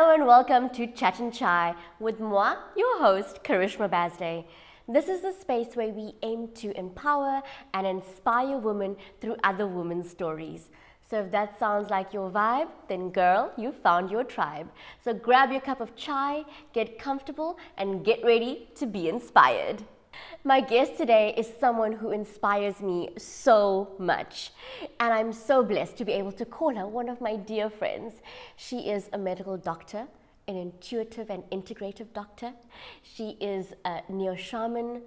Hello and welcome to Chat and Chai with moi, your host, Karishma Bazday. This is a space where we aim to empower and inspire women through other women's stories. So if that sounds like your vibe, then girl, you found your tribe. So grab your cup of chai, get comfortable, and get ready to be inspired. My guest today is someone who inspires me so much, and I'm so blessed to be able to call her one of my dear friends. She is a medical doctor, an intuitive and integrative doctor. She is a neo-shaman,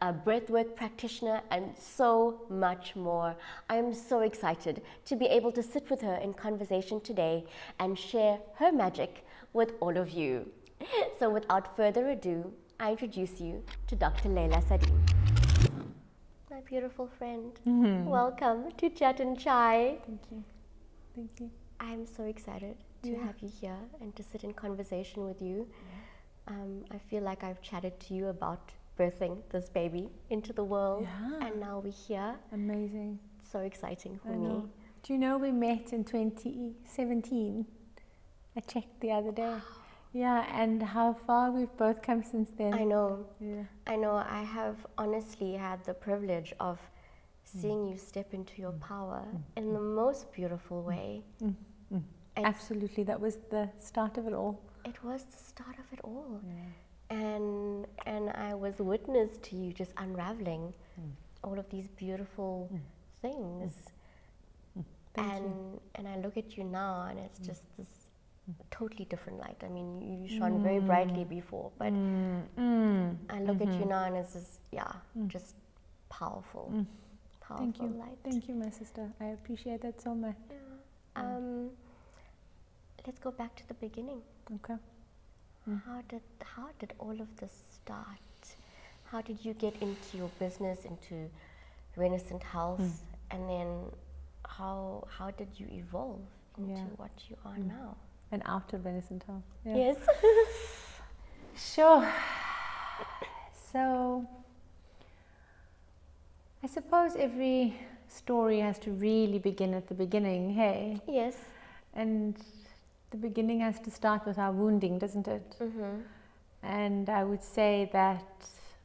a breathwork practitioner, and so much more. I am so excited to be able to sit with her in conversation today and share her magic with all of you. So without further ado, I introduce you to Dr. Leila Sadien. My beautiful friend, welcome to Chat and Chai. Thank you. Thank you. I'm so excited to have you here and to sit in conversation with you. I feel like I've chatted to you about birthing this baby into the world, and now we're here. Amazing. So exciting for I me. know. Do you know we met in 2017? I checked the other day. Yeah, and how far we've both come since then. I know. Yeah. I know. I have honestly had the privilege of seeing you step into your power in the most beautiful way. And Absolutely, that was the start of it all. it was the start of it all. And I was witness to you just unraveling all of these beautiful things. And I look at you now, and it's just this totally different light. I mean, you shone very brightly before, but I look at you now, and it's just, just powerful, powerful Thank you. light. Thank you, my sister. I appreciate that so much. Let's go back to the beginning. Okay. How did all of this start? How did you get into your business, into Renaissance Health, and then how did you evolve into what you are now? And out of Renaissance Health. Yeah. Yes. Sure. So, I suppose every story has to really begin at the beginning, hey? Yes. And the beginning has to start with our wounding, doesn't it? And I would say that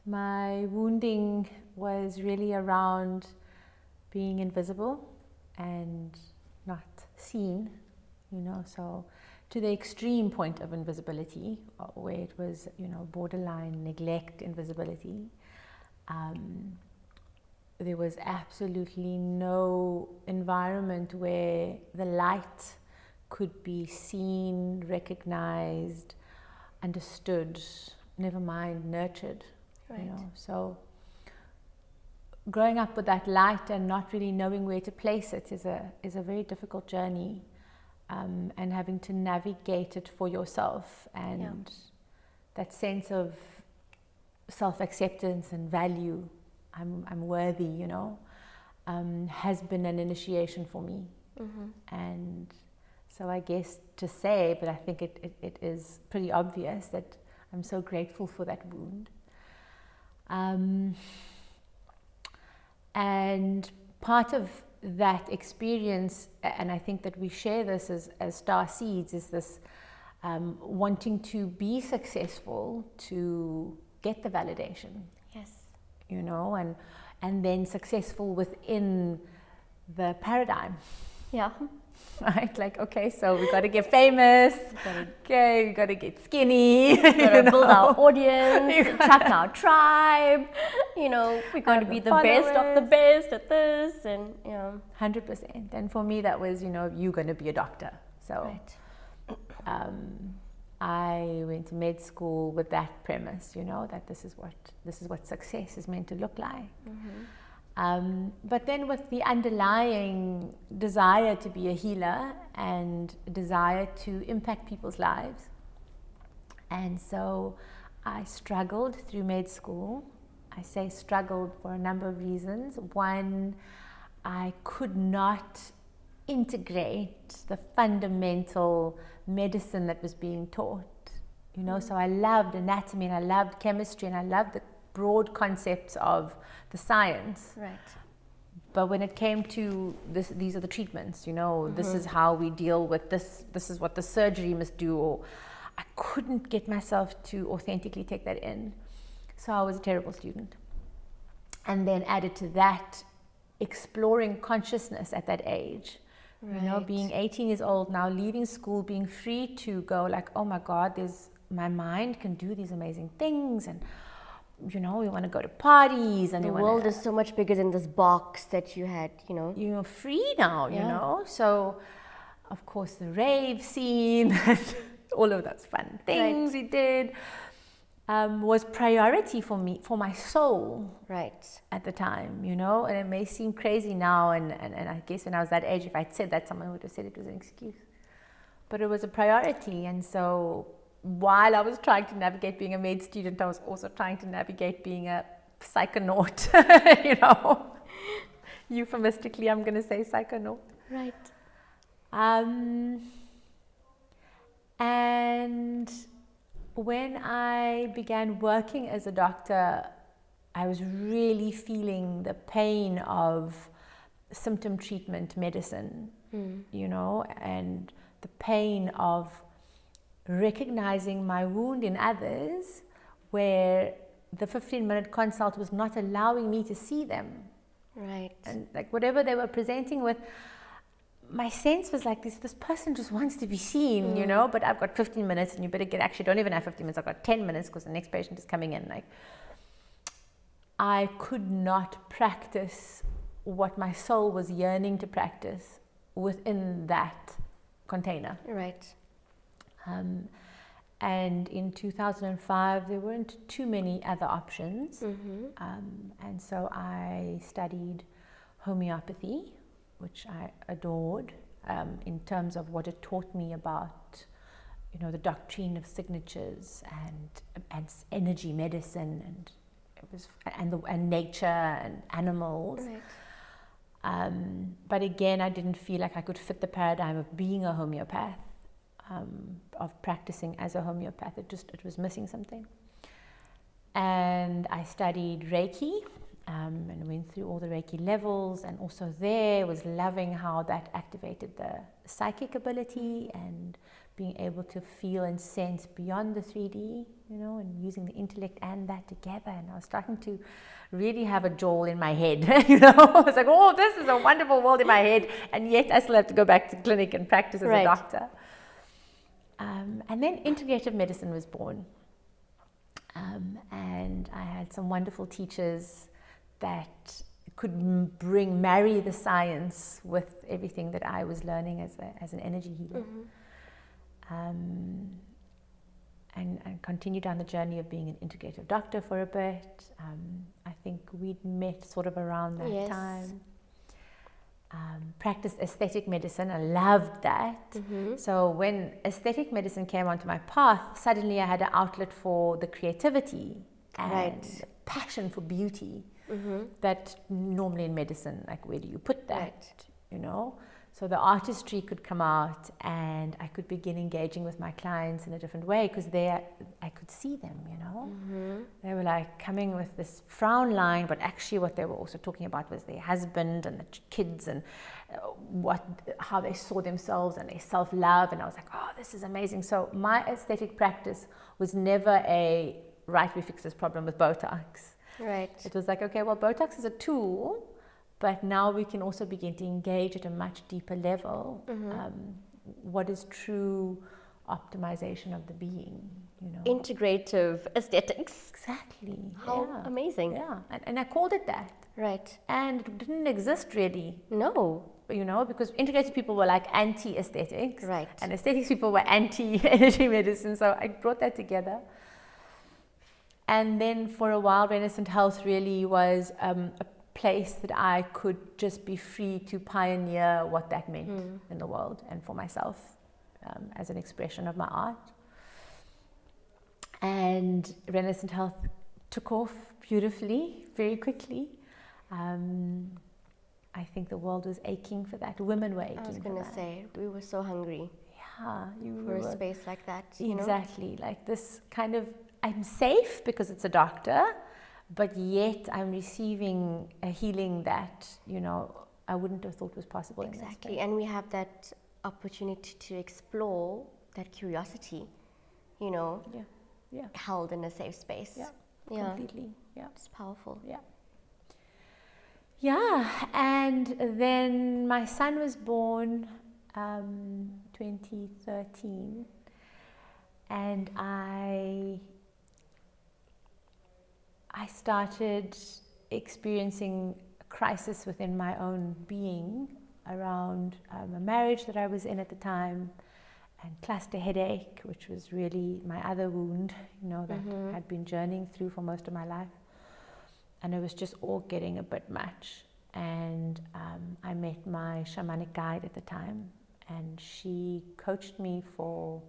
my wounding was really around being invisible and not seen, so to the extreme point of invisibility, where it was, borderline neglect invisibility. There was absolutely no environment where the light could be seen, recognized, understood, never mind nurtured. Right. So growing up with that light and not really knowing where to place it is a very difficult journey, and having to navigate it for yourself, and that sense of self-acceptance and value, I'm worthy, has been an initiation for me. And so I guess to say, but I think it is pretty obvious that I'm so grateful for that wound. And part of that experience, and I think that we share this as star seeds, is this wanting to be successful to get the validation. Yes. And then successful within the paradigm. Yeah. Right? Like, okay, so we got to get famous. Okay, we got to get skinny. We got to build our audience, attract our tribe. We got to be the best of the best at this, and 100%. And for me, that was, you're going to be a doctor. So, I went to med school with that premise, that this is what success is meant to look like. But then with the underlying desire to be a healer and desire to impact people's lives. And so I struggled through med school. I say struggled for a number of reasons. One, I could not integrate the fundamental medicine that was being taught. So I loved anatomy and I loved chemistry and I loved the broad concepts of the science. Right. But when it came to this, these are the treatments, this is how we deal with this is what the surgery must do, or I couldn't get myself to authentically take that in. So I was a terrible student. And then added to that, exploring consciousness at that age. Right. You know, being 18 years old now, leaving school, being free to go like, oh my God, my mind can do these amazing things, and you know, we want to go to parties, and the world is so much bigger than this box that you had, you know. You're free now, Yeah. you know. So, of course, the rave scene, all of those fun things we did, was priority for me, for my soul. Right. At the time, you know, and it may seem crazy now, and I guess when I was that age, if I'd said that, someone would have said it was an excuse. But it was a priority, and so while I was trying to navigate being a med student, I was also trying to navigate being a psychonaut, you know. Euphemistically, I'm going to say psychonaut. Right. And when I began working as a doctor, I was really feeling the pain of symptom treatment medicine, you know, and the pain of recognizing my wound in others, where the 15-minute consult was not allowing me to see them. Right. And like whatever they were presenting with, my sense was like this person just wants to be seen, you know, but I've got 15 minutes and you better actually don't even have 15 minutes, I've got 10 minutes because the next patient is coming in. Like, I could not practice what my soul was yearning to practice within that container. Right. And in 2005, there weren't too many other options. And so I studied homeopathy, which I adored, in terms of what it taught me about, you know, the doctrine of signatures and energy medicine, and it was and nature and animals. Right. But again, I didn't feel like I could fit the paradigm of being a homeopath, of practicing as a homeopath. It was missing something. And I studied Reiki, and went through all the Reiki levels, and also there was loving how that activated the psychic ability and being able to feel and sense beyond the 3D, you know, and using the intellect and that together. And I was starting to really have a jewel in my head, you know. I was like, oh, this is a wonderful world in my head, and yet I still have to go back to clinic and practice as a doctor. And then integrative medicine was born. And I had some wonderful teachers that could marry the science with everything that I was learning as an energy healer. And continue down the journey of being an integrative doctor for a bit. I think we'd met sort of around that time. Practiced aesthetic medicine. I loved that. So when aesthetic medicine came onto my path, suddenly I had an outlet for the creativity and passion for beauty that normally in medicine, like, where do you put that, you know? So the artistry could come out, and I could begin engaging with my clients in a different way, because I could see them, you know. They were like coming with this frown line, but actually what they were also talking about was their husband and the kids, and how they saw themselves and their self-love. And I was like, oh, this is amazing. So my aesthetic practice was never we fix this problem with Botox. Right. It was like, okay, well, Botox is a tool, but now we can also begin to engage at a much deeper level. What is true optimization of the being, you know? Integrative aesthetics. Exactly. How amazing. Yeah, and I called it that. Right. And it didn't exist really. No. You know, because integrative people were like anti-aesthetics. Right. And aesthetics people were anti-energy medicine. So I brought that together. And then for a while, Renaissance Health really was a place that I could just be free to pioneer what that meant in the world and for myself, as an expression of my art. And Renaissance Health took off beautifully, very quickly. I think the world was aching for that. Women were aching for that. I was going to say, we were so hungry for a space like that. Exactly, like this kind of, I'm safe because it's a doctor, but yet I'm receiving a healing that, you know, I wouldn't have thought was possible. Exactly, and we have that opportunity to explore that curiosity held in a safe space. Completely. Yeah. It's powerful. Yeah, and then my son was born 2013, and I started experiencing a crisis within my own being around a marriage that I was in at the time, and cluster headache, which was really my other wound, that I had been journeying through for most of my life. And it was just all getting a bit much. And I met my shamanic guide at the time, and she coached me for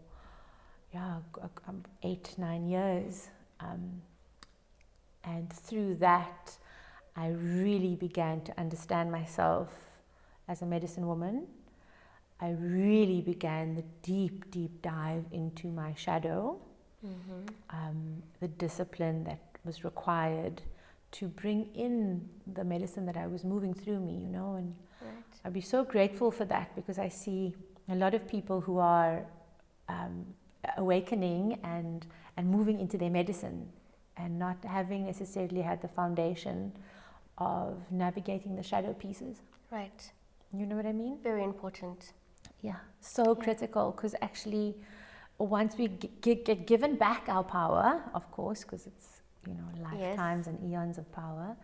8-9 years. And through that, I really began to understand myself as a medicine woman. I really began the deep, deep dive into my shadow, the discipline that was required to bring in the medicine that I was moving through me, and I'd be so grateful for that, because I see a lot of people who are awakening and moving into their medicine and not having necessarily had the foundation of navigating the shadow pieces. Right. You know what I mean? Very important. Yeah, so critical, because actually once we get given back our power, of course, because it's lifetimes and eons of power,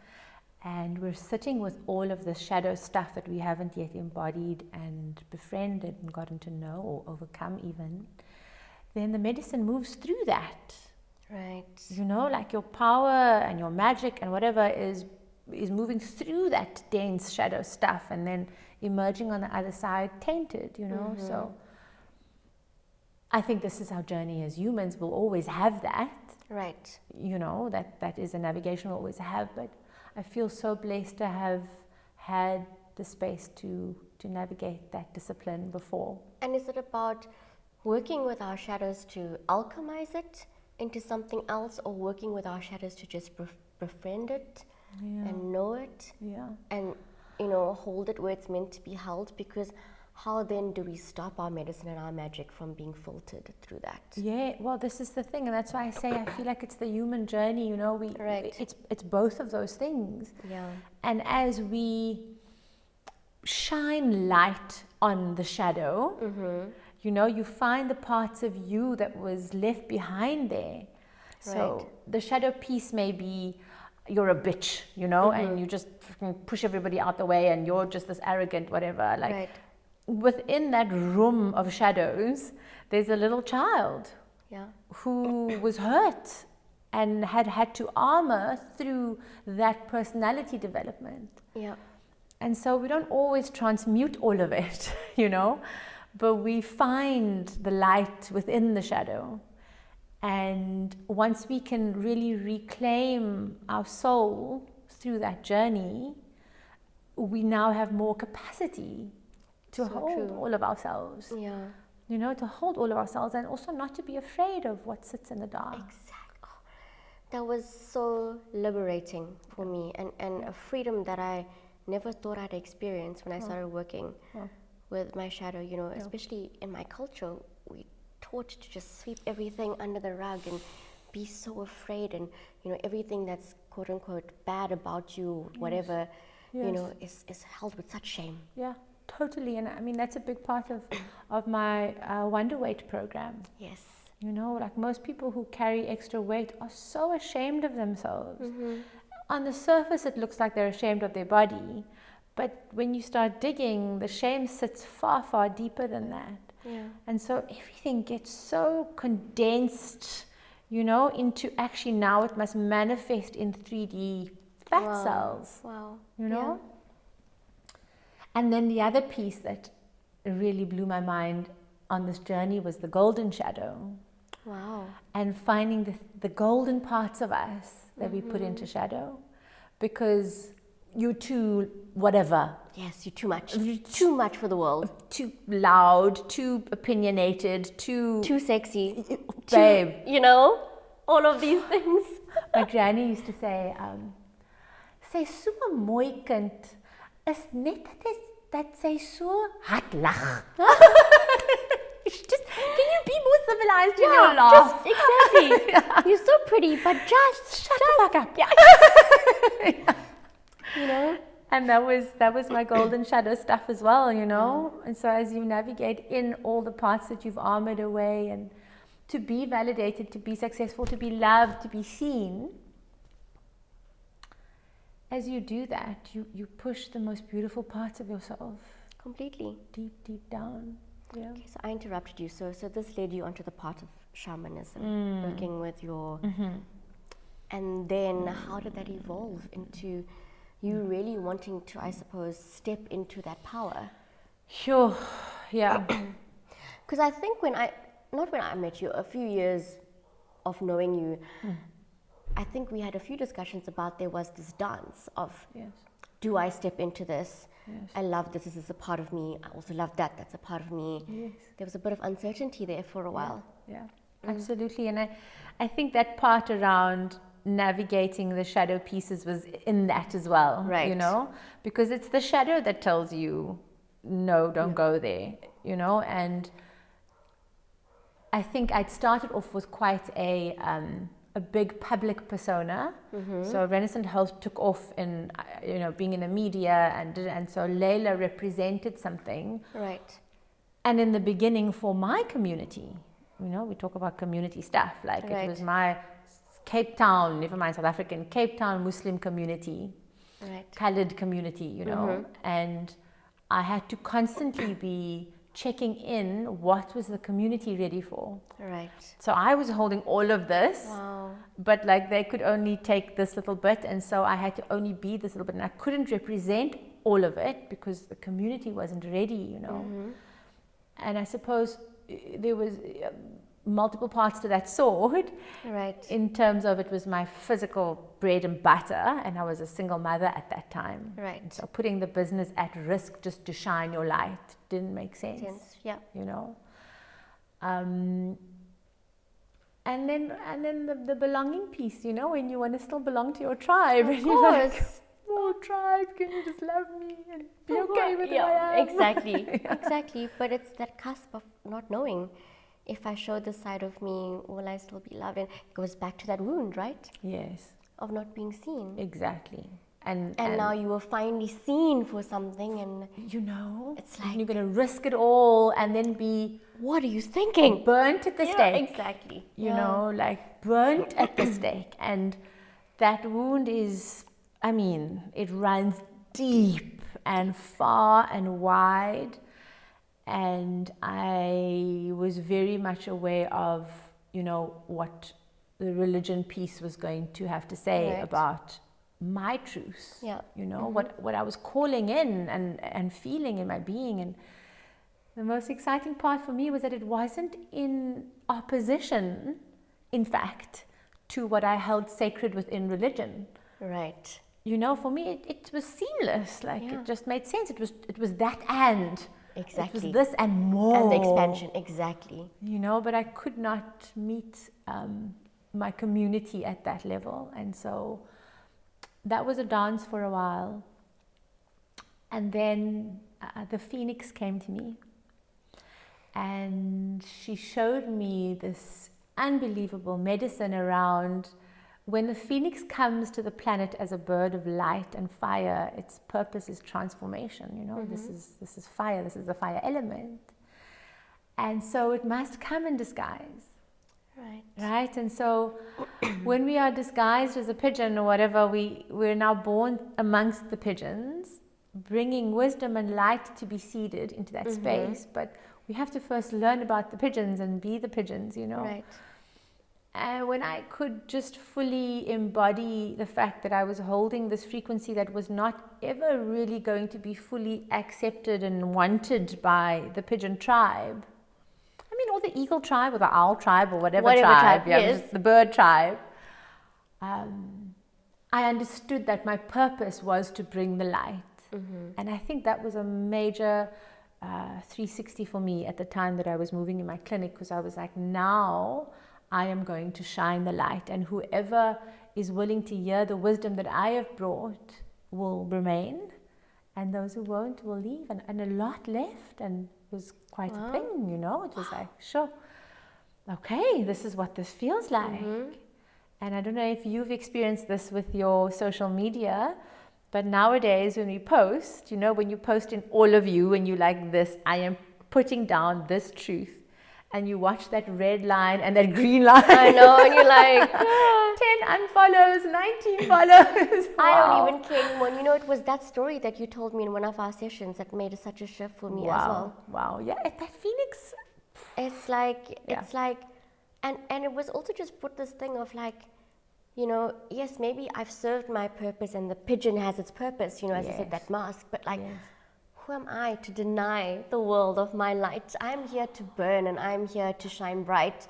and we're sitting with all of the shadow stuff that we haven't yet embodied and befriended and gotten to know or overcome even, then the medicine moves through that. Right. Like your power and your magic and whatever is moving through that dense shadow stuff and then emerging on the other side tainted, so I think this is our journey as humans. We'll always have that. Right. That is a navigation we'll always have, but I feel so blessed to have had the space to navigate that discipline before. And is it about working with our shadows to alchemize it into something else, or working with our shadows to just befriend it and know it and hold it where it's meant to be held? Because how then do we stop our medicine and our magic from being filtered through that? Yeah, well, this is the thing, and that's why I say I feel like it's the human journey, it's both of those things. Yeah. And as we shine light on the shadow, you find the parts of you that was left behind there. So the shadow piece may be you're a bitch, and you just push everybody out the way and you're just this arrogant whatever. Within that room of shadows, there's a little child who was hurt and had to armor through that personality development. Yeah. And so we don't always transmute all of it, but we find the light within the shadow. And once we can really reclaim our soul through that journey, we now have more capacity to hold all of ourselves. Yeah. To hold all of ourselves, and also not to be afraid of what sits in the dark. Exactly. Oh, that was so liberating for me, and a freedom that I never thought I'd experience when I started working with my shadow, especially in my culture. We taught to just sweep everything under the rug and be so afraid, and everything that's quote unquote bad about you, whatever, is held with such shame. Yeah. Totally, and I mean that's a big part of my Wonder Weight program. Yes. Most people who carry extra weight are so ashamed of themselves. On the surface, it looks like they're ashamed of their body, but when you start digging, the shame sits far, far deeper than that. Yeah. And so everything gets so condensed, into actually now it must manifest in 3D fat cells. Wow. Yeah. And then the other piece that really blew my mind on this journey was the golden shadow. Wow. And finding the golden parts of us that we put into shadow, because you're too whatever. Yes, you're too much. You're too much for the world. Too loud, too opinionated, too sexy. Babe. All of these things. My granny used to say, sy so 'n mooi kind is net dat sy so hard lag. Can you be more civilized in your laugh? Exactly. You're so pretty, but just Shut the fuck up. Yeah. You know? And that was my golden shadow stuff as well, you know. And so as you navigate in all the parts that you've armored away, and to be validated, to be successful, to be loved, to be seen, as you do that, you push the most beautiful parts of yourself Completely. deep down. Yeah. Okay, so I interrupted you. So this led you onto the part of shamanism, working with your... And then how did that evolve into you really wanting to, I suppose, step into that power? Sure. Yeah. Because I think not when I met you, a few years of knowing you, I think we had a few discussions about there was this dance of, Yes. do I step into this? Yes. I love this is a part of me. I also love that's a part of me. Yes. There was a bit of uncertainty there for a while. Yeah. Absolutely. And I think that part around navigating the shadow pieces was in that as well. Right. You know? Because it's the shadow that tells you, no, don't go there. You know? And I think I'd started off with quite a big public persona. So Renaissance Health took off in, being in the media, and so Leila represented something. Right. And in the beginning for my community, we talk about community stuff, like Right. it was my Cape Town, never mind South African, Cape Town Muslim community, Right. coloured community, and I had to constantly be checking in what was the community ready for. Right. So I was holding all of this, Wow. but like they could only take this little bit, and so I had to only be this little bit, and I couldn't represent all of it because the community wasn't ready, And I suppose there was multiple parts to that sword. Right. In terms of it was my physical bread and butter, and I was a single mother at that time. Right. And so putting the business at risk just to shine your light didn't make sense. Yeah. And then the belonging piece, when you want to still belong to your tribe. Of and you're like, course. oh, tribe, can you just love me and be okay with who I am? Exactly. Exactly. But it's that cusp of not knowing. If I show this side of me, will I still be loved? And it goes back to that wound, right? Yes, Of not being seen. exactly. And now you were finally seen for something, and it's like, you're going to risk it all and then be what are you thinking? burnt at the stake. Exactly. Like burnt at the stake. And that wound is, it runs deep and far and wide. And I was very much aware of, what the religion piece was going to have to say Right. about my truth. Yeah. What I was calling in and feeling in my being. And the most exciting part for me was that it wasn't in opposition, in fact, to what I held sacred within religion. Right. For me, it was seamless. Like Yeah. it just made sense. It was that and. Exactly. It was this and more. And the expansion, exactly. But I could not meet my community at that level. And so that was a dance for a while. And then the Phoenix came to me. And she showed me this unbelievable medicine around when the Phoenix comes to the planet as a bird of light and fire, its purpose is transformation. This is fire. This is the fire element. And so it must come in disguise. Right? And so when we are disguised as a pigeon or whatever, we're now born amongst the pigeons, bringing wisdom and light to be seeded into that space. But we have to first learn about the pigeons and be the pigeons, Right. And when I could just fully embody the fact that I was holding this frequency that was not ever really going to be fully accepted and wanted by the pigeon tribe, or the eagle tribe or the owl tribe or whatever tribe, yes. the bird tribe, I understood that my purpose was to bring the light. And I think that was a major 360 for me at the time that I was moving in my clinic, because I was like, now I am going to shine the light, and whoever is willing to hear the wisdom that I have brought will remain, and those who won't will leave. And a lot left, and was quite a thing, you know. It was like, sure, okay, this is what this feels like. And I don't know if you've experienced this with your social media, but nowadays when we post, you know, when you post in all of you and you like this, I am putting down this truth, and you watch that red line and that green line. I know, and you're like, 10 unfollows, 19 follows. I don't even care anymore. You know, it was that story that you told me in one of our sessions that made such a shift for me as well. Wow, yeah, that Phoenix. It's like, and it was also just put this thing of like, you know, yes, maybe I've served my purpose and the pigeon has its purpose, you know, as you said, that mask, but like, who am I to deny the world of my light? I'm here to burn and I'm here to shine bright,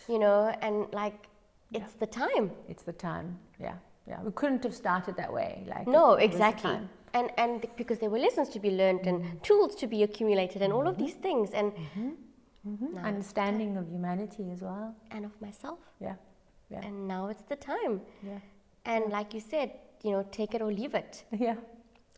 you know, and like, it's the time. It's the time, yeah. We couldn't have started that way. Like, no, exactly. And because there were lessons to be learned and tools to be accumulated and all of these things. And understanding of humanity as well. And of myself. Yeah. And now it's the time. Yeah. And like you said, you know, take it or leave it. Yeah.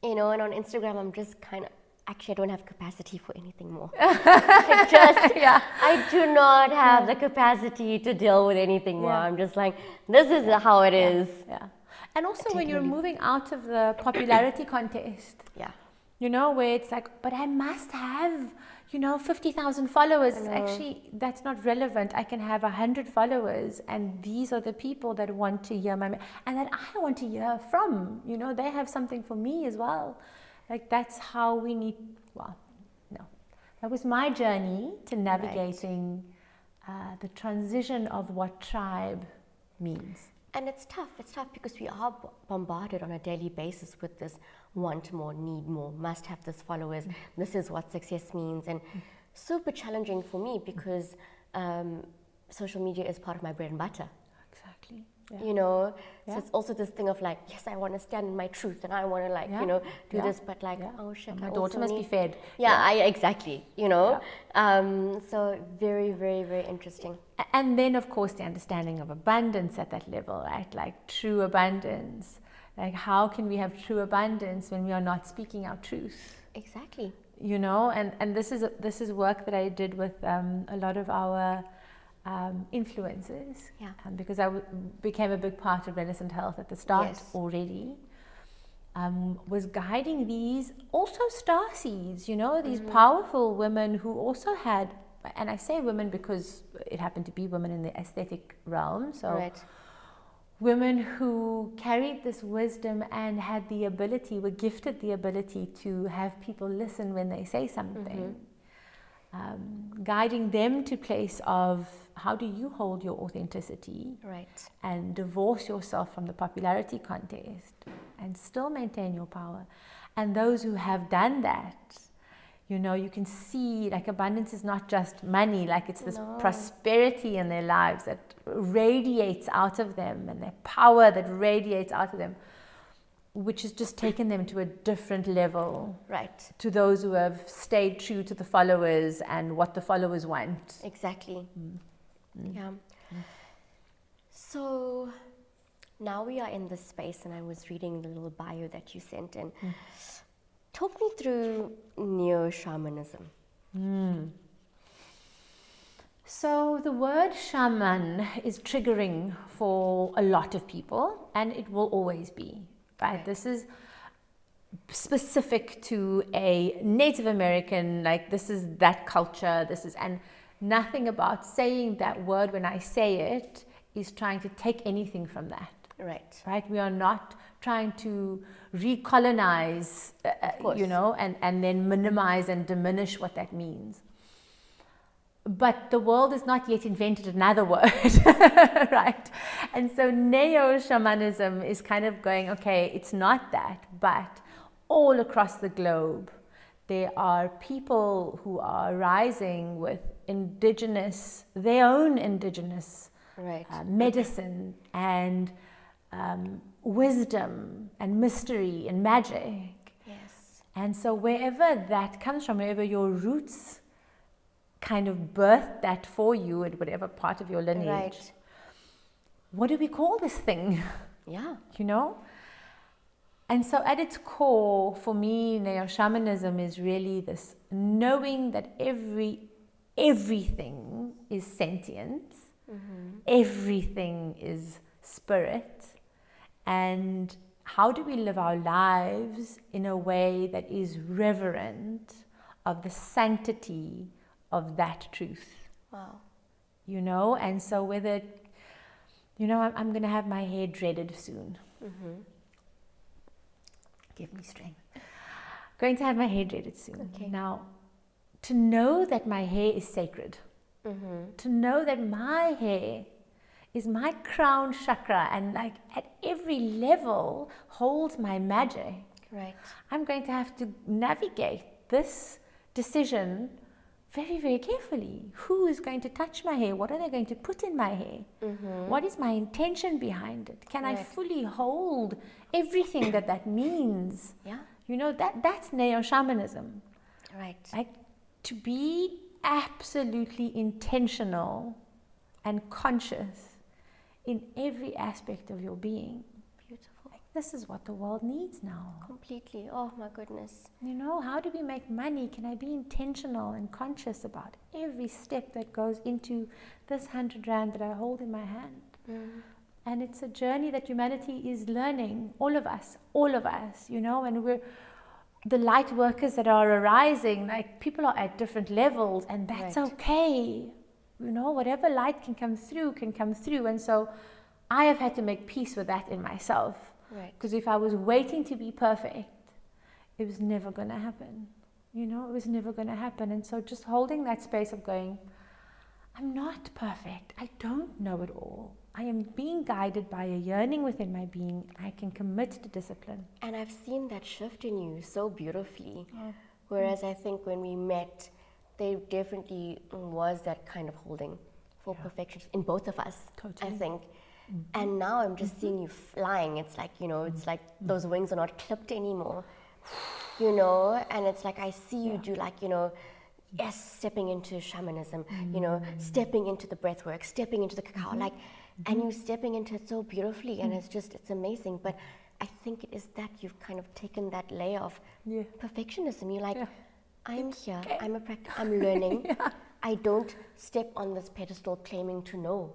You know, and on Instagram, I'm just kind of, actually, I don't have capacity for anything more. I do not have the capacity to deal with anything more. I'm just like, this is how it is. Yeah. And also when you're moving out of the popularity contest. Yeah. You know, where it's like, but I must have, you know, 50,000 followers. Actually, that's not relevant. I can have 100 followers, and these are the people that want to hear my, and that I want to hear from. You know, they have something for me as well. Like, that's how we need, that was my journey to navigating the transition of what tribe means. And it's tough because we are bombarded on a daily basis with this want more, need more, must have this followers, this is what success means, and super challenging for me because social media is part of my bread and butter. Exactly. You know, so it's also this thing of like, yes, I want to stand in my truth and I want to like, you know, do this, but like, oh shit, my daughter must be fed. Exactly, you know. So very, very, very interesting. And then of course the understanding of abundance at that level, right? Like true abundance. Like, how can we have true abundance when we are not speaking our truth? Exactly. You know, and this is work that I did with a lot of our influencers, because I became a big part of Renaissance Health at the start already, was guiding these also star seeds, you know, these powerful women who also had, and I say women because it happened to be women in the aesthetic realm, so women who carried this wisdom and had the ability, were gifted the ability to have people listen when they say something. Guiding them to place of how do you hold your authenticity and divorce yourself from the popularity contest and still maintain your power. And those who have done that, you know, you can see like abundance is not just money, like it's this prosperity in their lives that radiates out of them, and their power that radiates out of them, which has just taken them to a different level to those who have stayed true to the followers and what the followers want. Exactly. So now we are in this space, and I was reading the little bio that you sent in. Talk me through neo-shamanism. So the word shaman is triggering for a lot of people, and it will always be. Right? This is specific to a Native American, like this is that culture, and nothing about saying that word when I say it is trying to take anything from that. Right? We are not trying to recolonize, you know, and then minimize and diminish what that means. But the world has not yet invented another word, right? And so neo-shamanism is kind of going, okay, it's not that, but all across the globe, there are people who are rising with their own indigenous medicine and wisdom and mystery and magic. And so wherever that comes from, wherever your roots kind of birthed that for you at whatever part of your lineage. What do we call this thing? You know? And so at its core, for me, neo-shamanism is really this knowing that everything is sentient, everything is spirit, and how do we live our lives in a way that is reverent of the sanctity of that truth? Wow. You know, and so whether, you know, I'm going to have my hair dreaded soon. Give me strength. Going to have my hair dreaded soon. Okay. Now, to know that my hair is sacred, to know that my hair is my crown chakra and like at every level holds my magic. Right. I'm going to have to navigate this decision very, very carefully. Who is going to touch my hair? What are they going to put in my hair? What is my intention behind it? Can I fully hold everything that means? Yeah. You know, that's neo-shamanism. Right. Like to be absolutely intentional and conscious in every aspect of your being. Beautiful. Like, this is what the world needs now. Completely. Oh my goodness. You know, how do we make money? Can I be intentional and conscious about every step that goes into this 100 Rand that I hold in my hand? And it's a journey that humanity is learning, all of us, you know, and we're the light workers that are arising, like people are at different levels, and that's okay. You know, whatever light can come through. And so I have had to make peace with that in myself. Right. Because if I was waiting to be perfect, it was never going to happen. You know, it was never going to happen. And so just holding that space of going, I'm not perfect. I don't know it all. I am being guided by a yearning within my being. I can commit to discipline. And I've seen that shift in you so beautifully. Whereas I think when we met, there definitely was that kind of holding for perfection in both of us, Totally. I think. And now I'm just seeing you flying. It's like, you know, it's like those wings are not clipped anymore, you know, and it's like I see you do like, you know, yes, stepping into shamanism, you know, stepping into the breath work, stepping into the cacao, like, and you stepping into it so beautifully, and it's amazing. But I think it is that you've kind of taken that layer of perfectionism. You're like, I'm here, I'm learning. I don't step on this pedestal claiming to know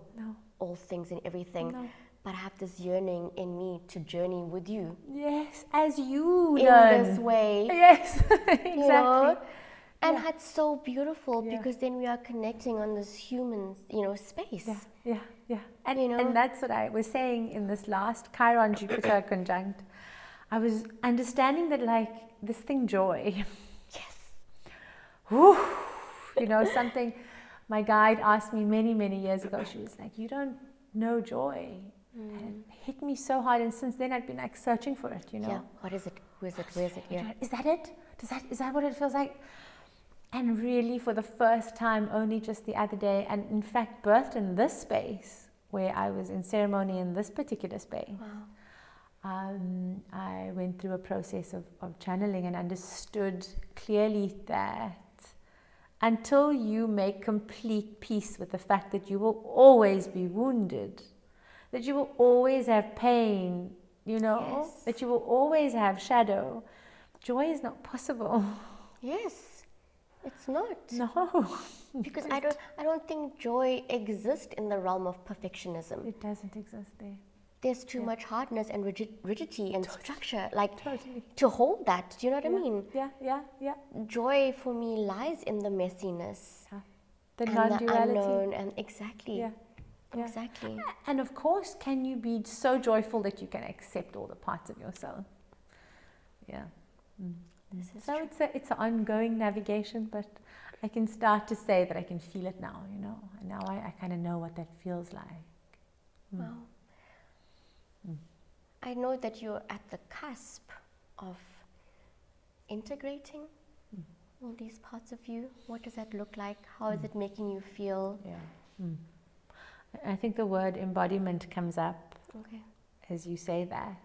all things and everything, but I have this yearning in me to journey with you. Yes, as you in learn. this way. Yes, exactly. You know? And that's so beautiful because then we are connecting on this human, you know, space. Yeah. And, you know? and that's what I was saying in this last Chiron Jupiter conjunct. I was understanding that, like, this thing, joy. Yes. Whew, you know, something my guide asked me many, many years ago. She was like, you don't know joy. And it hit me so hard. And since then, I've been like searching for it, you know. Yeah. What is it? Who is it? Where is it? Yeah. Is that it? Is that what it feels like? And really, for the first time, only just the other day, and in fact, birthed in this space where I was in ceremony in this particular space. Wow. I went through a process of channeling and understood clearly that until you make complete peace with the fact that you will always be wounded, that you will always have pain, you know, that you will always have shadow, joy is not possible. Yes. It's not. No. Because I don't think joy exists in the realm of perfectionism. It doesn't exist there. There's too much hardness and rigidity and structure, like to hold that. Do you know what I mean? Yeah. Joy for me lies in the messiness, The and non-duality. the unknown, and exactly. Yeah. Exactly. And of course, can you be so joyful that you can accept all the parts of yourself? Yeah. So it's an ongoing navigation, but I can start to say that I can feel it now, you know. And now I kind of know what that feels like. Wow. I know that you're at the cusp of integrating all these parts of you. What does that look like? How is it making you feel? Yeah. I think the word embodiment comes up as you say that.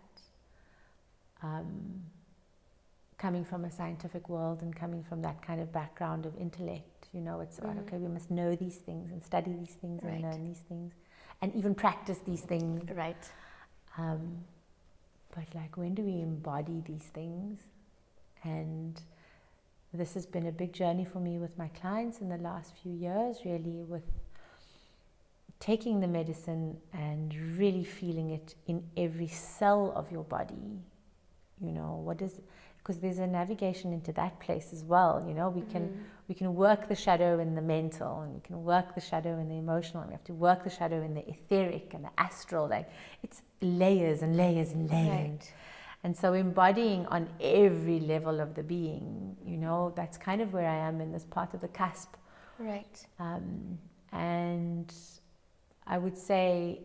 Coming from a scientific world and coming from that kind of background of intellect, you know, it's about, okay, we must know these things and study these things and learn these things and even practice these things. Right. but like, when do we embody these things? And this has been a big journey for me with my clients in the last few years, really, with taking the medicine and really feeling it in every cell of your body. You know, what is, because there's a navigation into that place as well. You know, we can work the shadow in the mental, and we can work the shadow in the emotional, and we have to work the shadow in the etheric and the astral. Like, it's layers and layers and layers. Right. And so embodying on every level of the being, you know, that's kind of where I am in this part of the cusp. Right. And I would say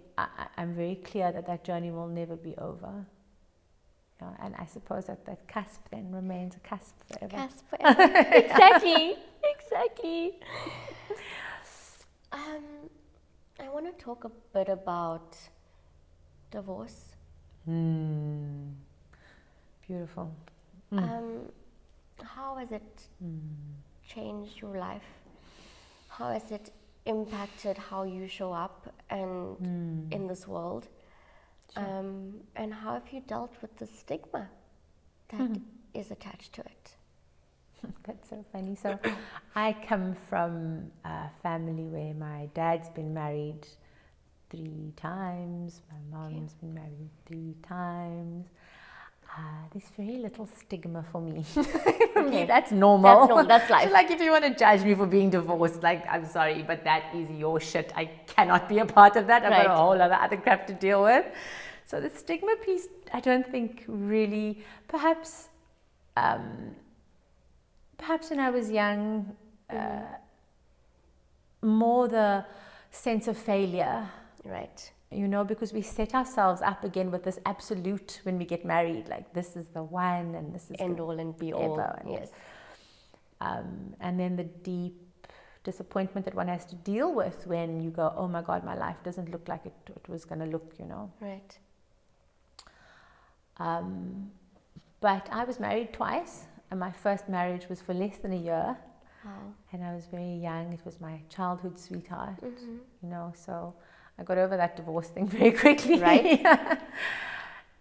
I'm very clear that that journey will never be over. You know, and I suppose that that cusp then remains a cusp forever. Cusp forever. Exactly. Exactly. I want to talk a bit about divorce. Beautiful. How has it changed your life? How has it impacted how you show up and in this world? Sure. And how have you dealt with the stigma that is attached to it? That's so funny. So I come from a family where my dad's been married 3 times, my mom's been married 3 times. There's very little stigma for me. For me, that's normal. That's normal. That's life. So like, if you want to judge me for being divorced, like, I'm sorry, but that is your shit. I cannot be a part of that. I've got a whole other crap to deal with. So the stigma piece, I don't think really, perhaps when I was young, more the sense of failure. Right. You know, because we set ourselves up again with this absolute when we get married, like, this is the one and this is end all and be all. And, yes. And then the deep disappointment that one has to deal with when you go, oh my God, my life doesn't look like it was going to look, you know. Right. But I was married twice, and my first marriage was for less than a year. Wow. And I was very young. It was my childhood sweetheart, you know, so I got over that divorce thing very quickly. Right.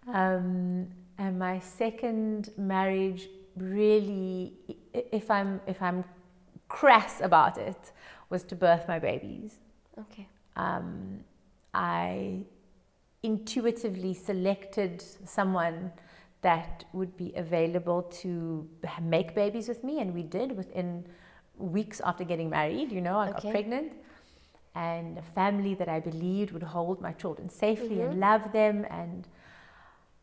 And my second marriage, really, if I'm crass about it, was to birth my babies. Okay. I intuitively selected someone that would be available to make babies with me, and we did within weeks after getting married. You know, I got pregnant. And a family that I believed would hold my children safely and love them.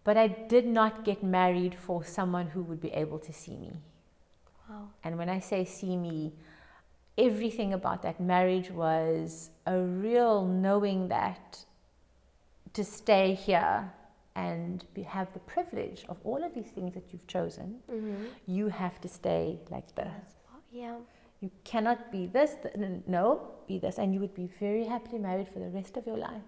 But I did not get married for someone who would be able to see me. Wow. And when I say see me, everything about that marriage was a real knowing that to stay here and have the privilege of all of these things that you've chosen, you have to stay like this. Yeah. You cannot be this, no, be this. And you would be very happily married for the rest of your life.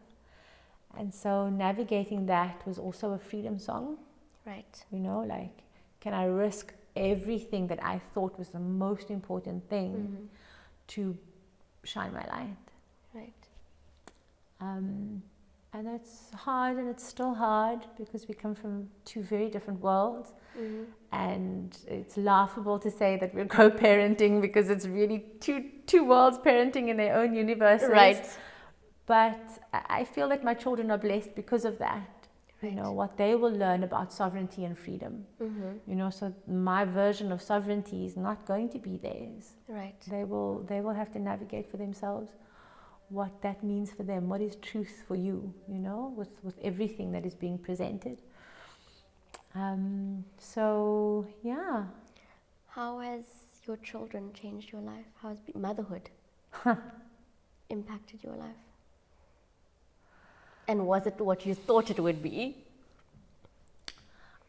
And so navigating that was also a freedom song. Right. You know, like, can I risk everything that I thought was the most important thing to shine my light? Right. And it's hard, and it's still hard because we come from 2 very different worlds. And it's laughable to say that we're co-parenting because it's really two worlds parenting in their own universes. Right. But I feel that my children are blessed because of that. Right. You know, what they will learn about sovereignty and freedom. You know, so my version of sovereignty is not going to be theirs. Right. They will have to navigate for themselves what that means for them, what is truth for you, you know, with everything that is being presented. So, yeah. How has your children changed your life? How has motherhood impacted your life? And was it what you thought it would be?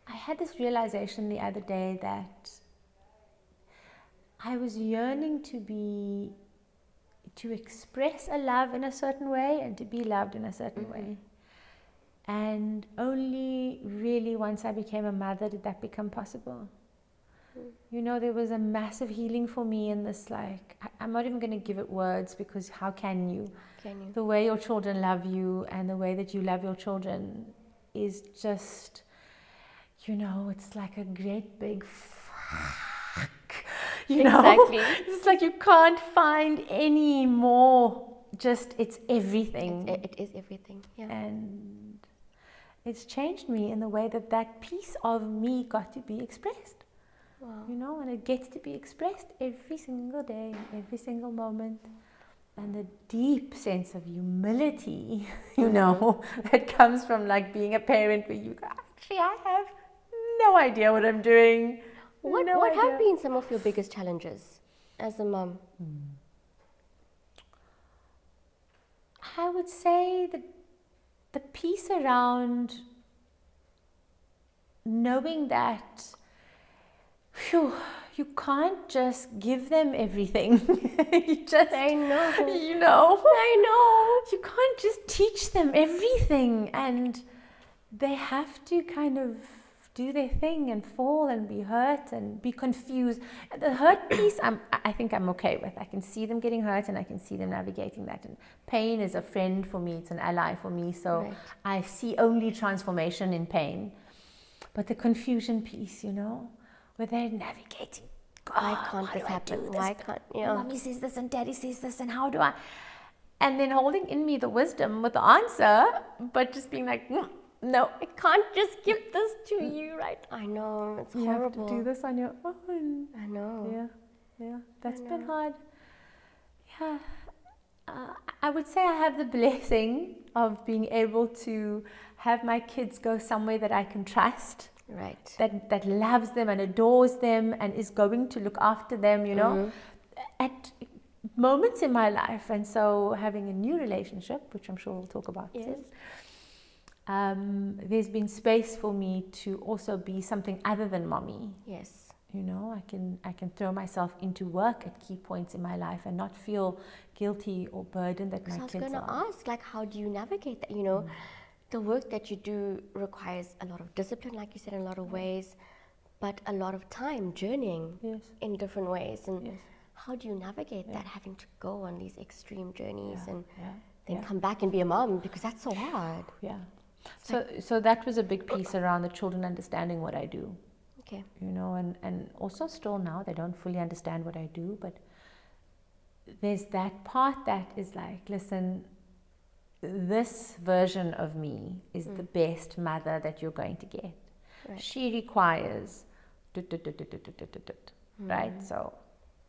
I had this realization the other day that I was yearning to express a love in a certain way and to be loved in a certain way. And only really once I became a mother did that become possible. You know, there was a massive healing for me in this, like, I'm not even going to give it words because how can you? The way your children love you and the way that you love your children is just, you know, it's like a great big fuck, you know? Exactly. It's like you can't find any more, just it's everything. It is everything, yeah. And it's changed me in the way that that piece of me got to be expressed. Wow. You know, and it gets to be expressed every single day, every single moment. And the deep sense of humility, you know, that comes from like being a parent where you go, actually, I have no idea what I'm doing. What have been some of your biggest challenges as a mom? I would say that the piece around knowing that, phew, you can't just give them everything. I know. You know. I know. You can't just teach them everything, and they have to kind of do their thing and fall and be hurt and be confused. The hurt piece, I think I'm okay with. I can see them getting hurt and I can see them navigating that. And pain is a friend for me. It's an ally for me. So Right. I see only transformation in pain. But the confusion piece, you know, where they're navigating. Why can't this happen? Why can't, yeah. Mommy says this and daddy says this, and how do I? And then holding in me the wisdom with the answer, but just being like, no, I can't just give this to you, right? I know, it's you horrible. have to do this on your own. I know. Yeah, that's been hard. Yeah, I would say I have the blessing of being able to have my kids go somewhere that I can trust. Right. That loves them and adores them and is going to look after them, you know, at moments in my life. And so having a new relationship, which I'm sure we'll talk about soon, there's been space for me to also be something other than mommy. Yes. You know, I can throw myself into work at key points in my life and not feel guilty or burdened that my kids are. I was going to ask, like, how do you navigate that? You know, the work that you do requires a lot of discipline, like you said, in a lot of ways, but a lot of time journeying in different ways. And how do you navigate that, having to go on these extreme journeys and then come back and be a mom? Because that's so hard. Yeah. So that was a big piece around the children understanding what I do. Okay. You know, and also still now they don't fully understand what I do, but there's that part that is like, listen, this version of me is the best mother that you're going to get. Right. She requires right? So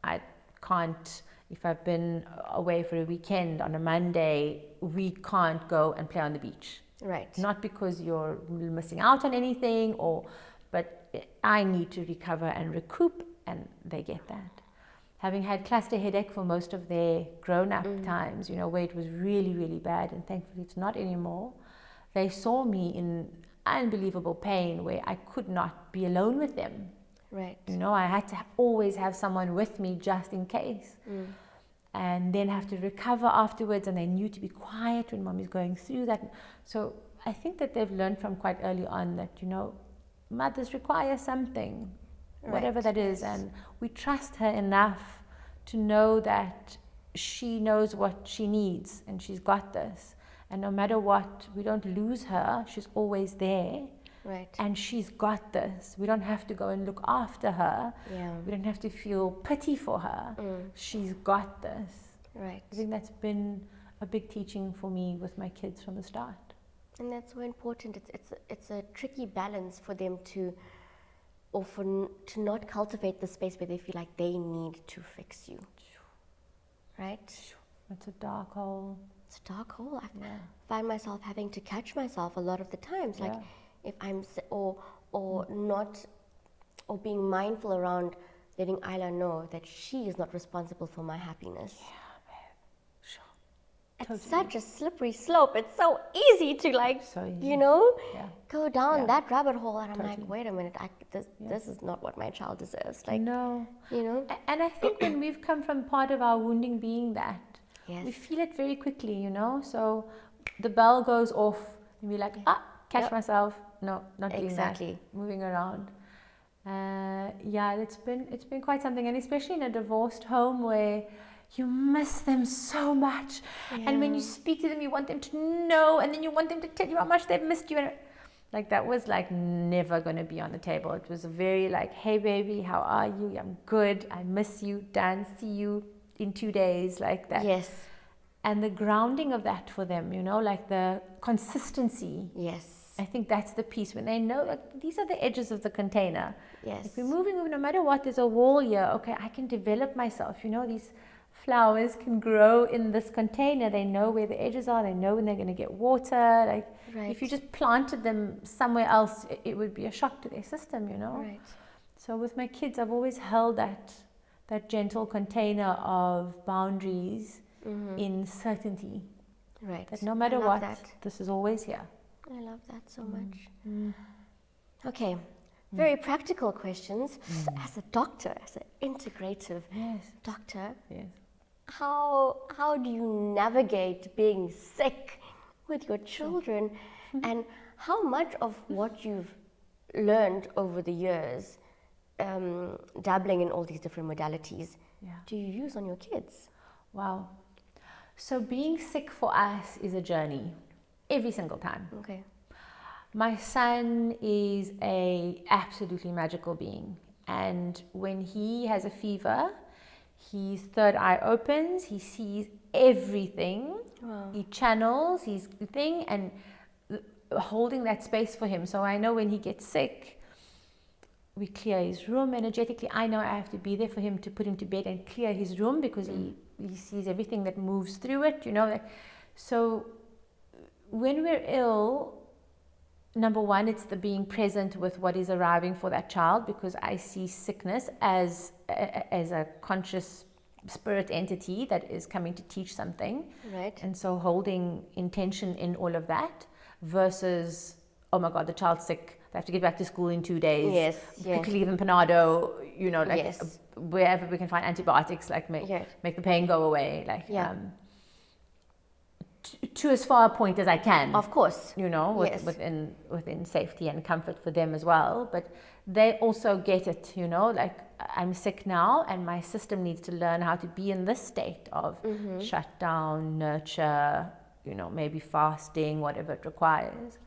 I can't, if I've been away for a weekend on a Monday, we can't go and play on the beach. Right. Not because you're missing out on anything, but I need to recover and recoup, and they get that. Having had cluster headache for most of their grown-up times, you know, where it was really, really bad, and thankfully it's not anymore, they saw me in unbelievable pain where I could not be alone with them. Right. You know, I had to always have someone with me just in case. And then have to recover afterwards, and they knew to be quiet when mommy's going through that. So I think that they've learned from quite early on that, you know, mothers require something, whatever that is, and we trust her enough to know that she knows what she needs and she's got this. And no matter what, we don't lose her. She's always there. Right. And she's got this. We don't have to go and look after her. Yeah. We don't have to feel pity for her. She's got this. Right. I think that's been a big teaching for me with my kids from the start. And that's so important. It's a tricky balance for them to not cultivate the space where they feel like they need to fix you. Right? It's a dark hole. It's a dark hole. I find myself having to catch myself a lot of the times. Like if I'm or being mindful around letting Isla know that she is not responsible for my happiness. It's such a slippery slope. It's so easy to you know, go down that rabbit hole. And I'm like, wait a minute, this is not what my child deserves. Like, no, you know. And I think when we've come from part of our wounding being that, we yes, feel it very quickly, you know. So the bell goes off, and we're like, catch myself. No, not doing that. Moving around. It's been quite something, and especially in a divorced home where you miss them so much, and when you speak to them, you want them to know, and then you want them to tell you how much they've missed you. And Like that was like never going to be on the table. It was very like, hey baby, how are you? I'm good. I miss you. Done. See you in 2 days. Like that. Yes. And the grounding of that for them, you know, like the consistency. Yes. I think that's the piece when they know like these are the edges of the container. Yes. If we're moving, no matter what, there's a wall here. Okay, I can develop myself. You know, these flowers can grow in this container. They know where the edges are. They know when they're going to get water. Like Right. if you just planted them somewhere else, it would be a shock to their system, you know. Right. So with my kids, I've always held that gentle container of boundaries in certainty. Right. That no matter I love what, that. this is always here. I love that so much. Okay, very practical questions. As a doctor, as an integrative Yes. doctor, Yes. how do you navigate being sick with your children, and how much of what you've learned over the years, dabbling in all these different modalities, do you use on your kids? Wow. So being sick for us is a journey every single time. Okay. My son is a absolutely magical being, and when he has a fever, his third eye opens, he sees everything. Wow. He channels his thing and holding that space for him. So I know when he gets sick, we clear his room energetically. I know I have to be there for him to put him to bed and clear his room because he sees everything that moves through it, you know. So when we're ill, number one, it's the being present with what is arriving for that child, because I see sickness as a conscious spirit entity that is coming to teach something. Right. And so holding intention in all of that versus, oh my God, the child's sick, they have to get back to school in 2 days. Yes. Quickly give them Panado, you know, like Yes. wherever we can find antibiotics, like make the pain go away. Like, to as far a point as I can. Of course. You know, Yes. within safety and comfort for them as well. But they also get it, you know, like I'm sick now and my system needs to learn how to be in this state of shut down, nurture, you know, maybe fasting, whatever it requires.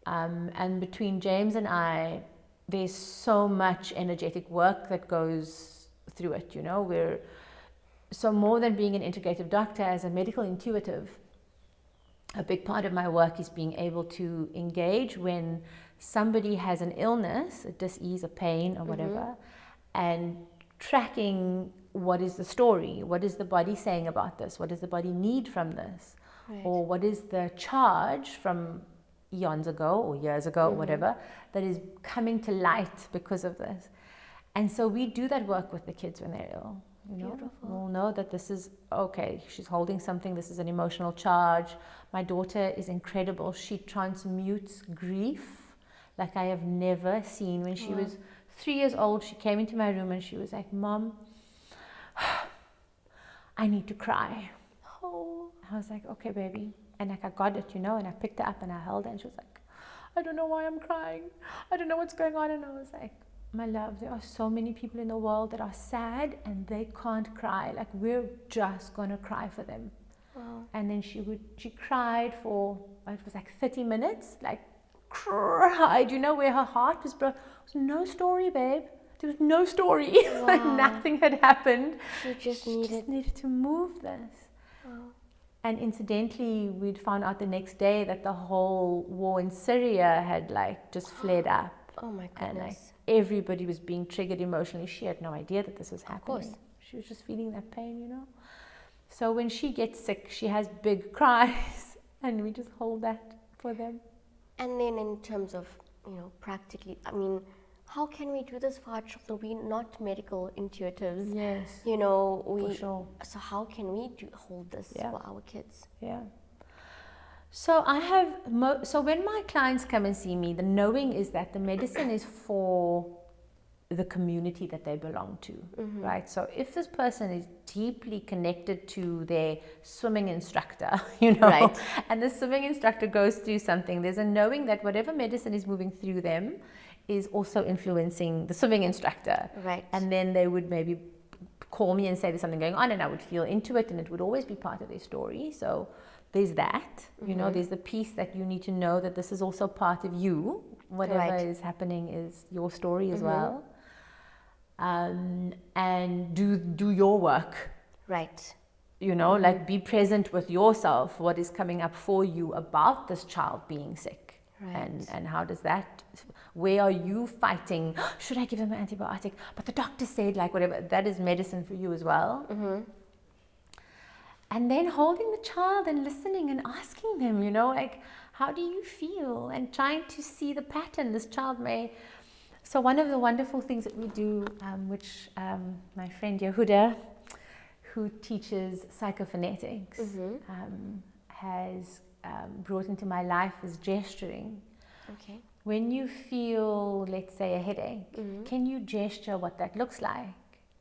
And between James and I, there's so much energetic work that goes through it, you know. So more than being an integrative doctor, as a medical intuitive, a big part of my work is being able to engage when somebody has an illness, a dis-ease, a pain or whatever, and tracking what is the story, what is the body saying about this, what does the body need from this, or what is the charge from eons ago or years ago or whatever that is coming to light because of this. And so we do that work with the kids when they're ill. You know, Beautiful. we'll know that this is okay. She's holding something. This is an emotional charge. My daughter is incredible. She transmutes grief like I have never seen. When she was 3 years old, she came into my room and she was like, "Mom, I need to cry." Oh. I was like, "Okay, baby." And like I got it, you know. And I picked her up and I held her, and she was like, "I don't know why I'm crying. I don't know what's going on." And I was like, "My love, there are so many people in the world that are sad and they can't cry. Like, we're just gonna cry for them." Wow. And then she cried for, it was like 30 minutes, like cried, you know, where her heart was broken. There was no story, babe. There was no story. Like nothing had happened. She just She just needed to move this. Wow. And incidentally, we'd found out the next day that the whole war in Syria had like just flared up. Oh my And like goodness. everybody was being triggered emotionally. She had no idea that this was happening. course. She was just feeling that pain, you know. So when she gets sick, she has big cries, and we just hold that for them. And then in terms of, you know, practically, I mean, how can we do this for our children? We're not medical intuitives. Yes, You know, for sure. So how can we hold this for our kids? Yeah. So I have, so when my clients come and see me, the knowing is that the medicine is for the community that they belong to, right? So if this person is deeply connected to their swimming instructor, you know, Right. and the swimming instructor goes through something, there's a knowing that whatever medicine is moving through them is also influencing the swimming instructor. Right. And then they would maybe call me and say there's something going on, and I would feel into it, and it would always be part of their story. So there's that, you know, there's the piece that you need to know that this is also part of you. Whatever is happening is your story as well. And do your work. Right. You know, like be present with yourself. What is coming up for you about this child being sick? Right. And how does that, where are you fighting? Should I give them an antibiotic? But the doctor said, like, whatever. That is medicine for you as well. And then holding the child and listening and asking them, you know, like, how do you feel? And trying to see the pattern this child may. So one of the wonderful things that we do, which my friend Yehuda, who teaches psychophonetics, has brought into my life, is gesturing. Okay. When you feel, let's say, a headache, can you gesture what that looks like?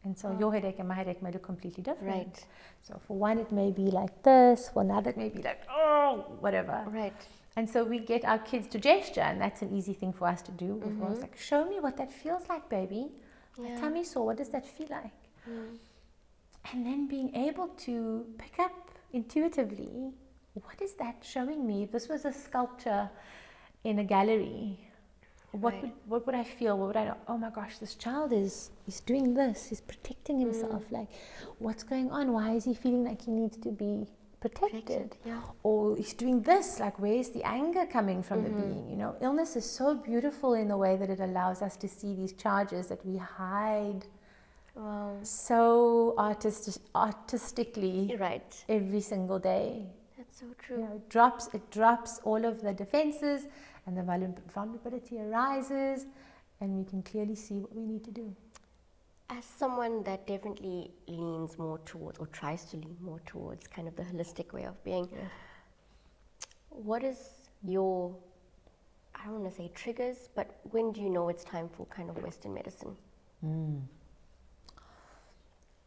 And so your headache and my headache may look completely different. Right. So for one, it may be like this. For another, it may be like, oh, whatever. Right. And so we get our kids to gesture, and that's an easy thing for us to do. It's like, show me what that feels like, baby. My tummy sore, what does that feel like? And then being able to pick up intuitively, what is that showing me? If this was a sculpture in a gallery, what would I feel? What would I know? Oh my gosh, this child is doing this. He's protecting himself. Like, what's going on? Why is he feeling like he needs to be protected? Yeah. Or he's doing this. Like, where's the anger coming from the being? You know, illness is so beautiful in the way that it allows us to see these charges that we hide. Wow. So artistically, Right. every single day. That's so true. You know, it drops all of the defenses, and the vulnerability arises, and we can clearly see what we need to do. As someone that definitely leans more towards, or tries to lean more towards, kind of the holistic way of being, what is your, I don't want to say triggers, but when do you know it's time for kind of Western medicine?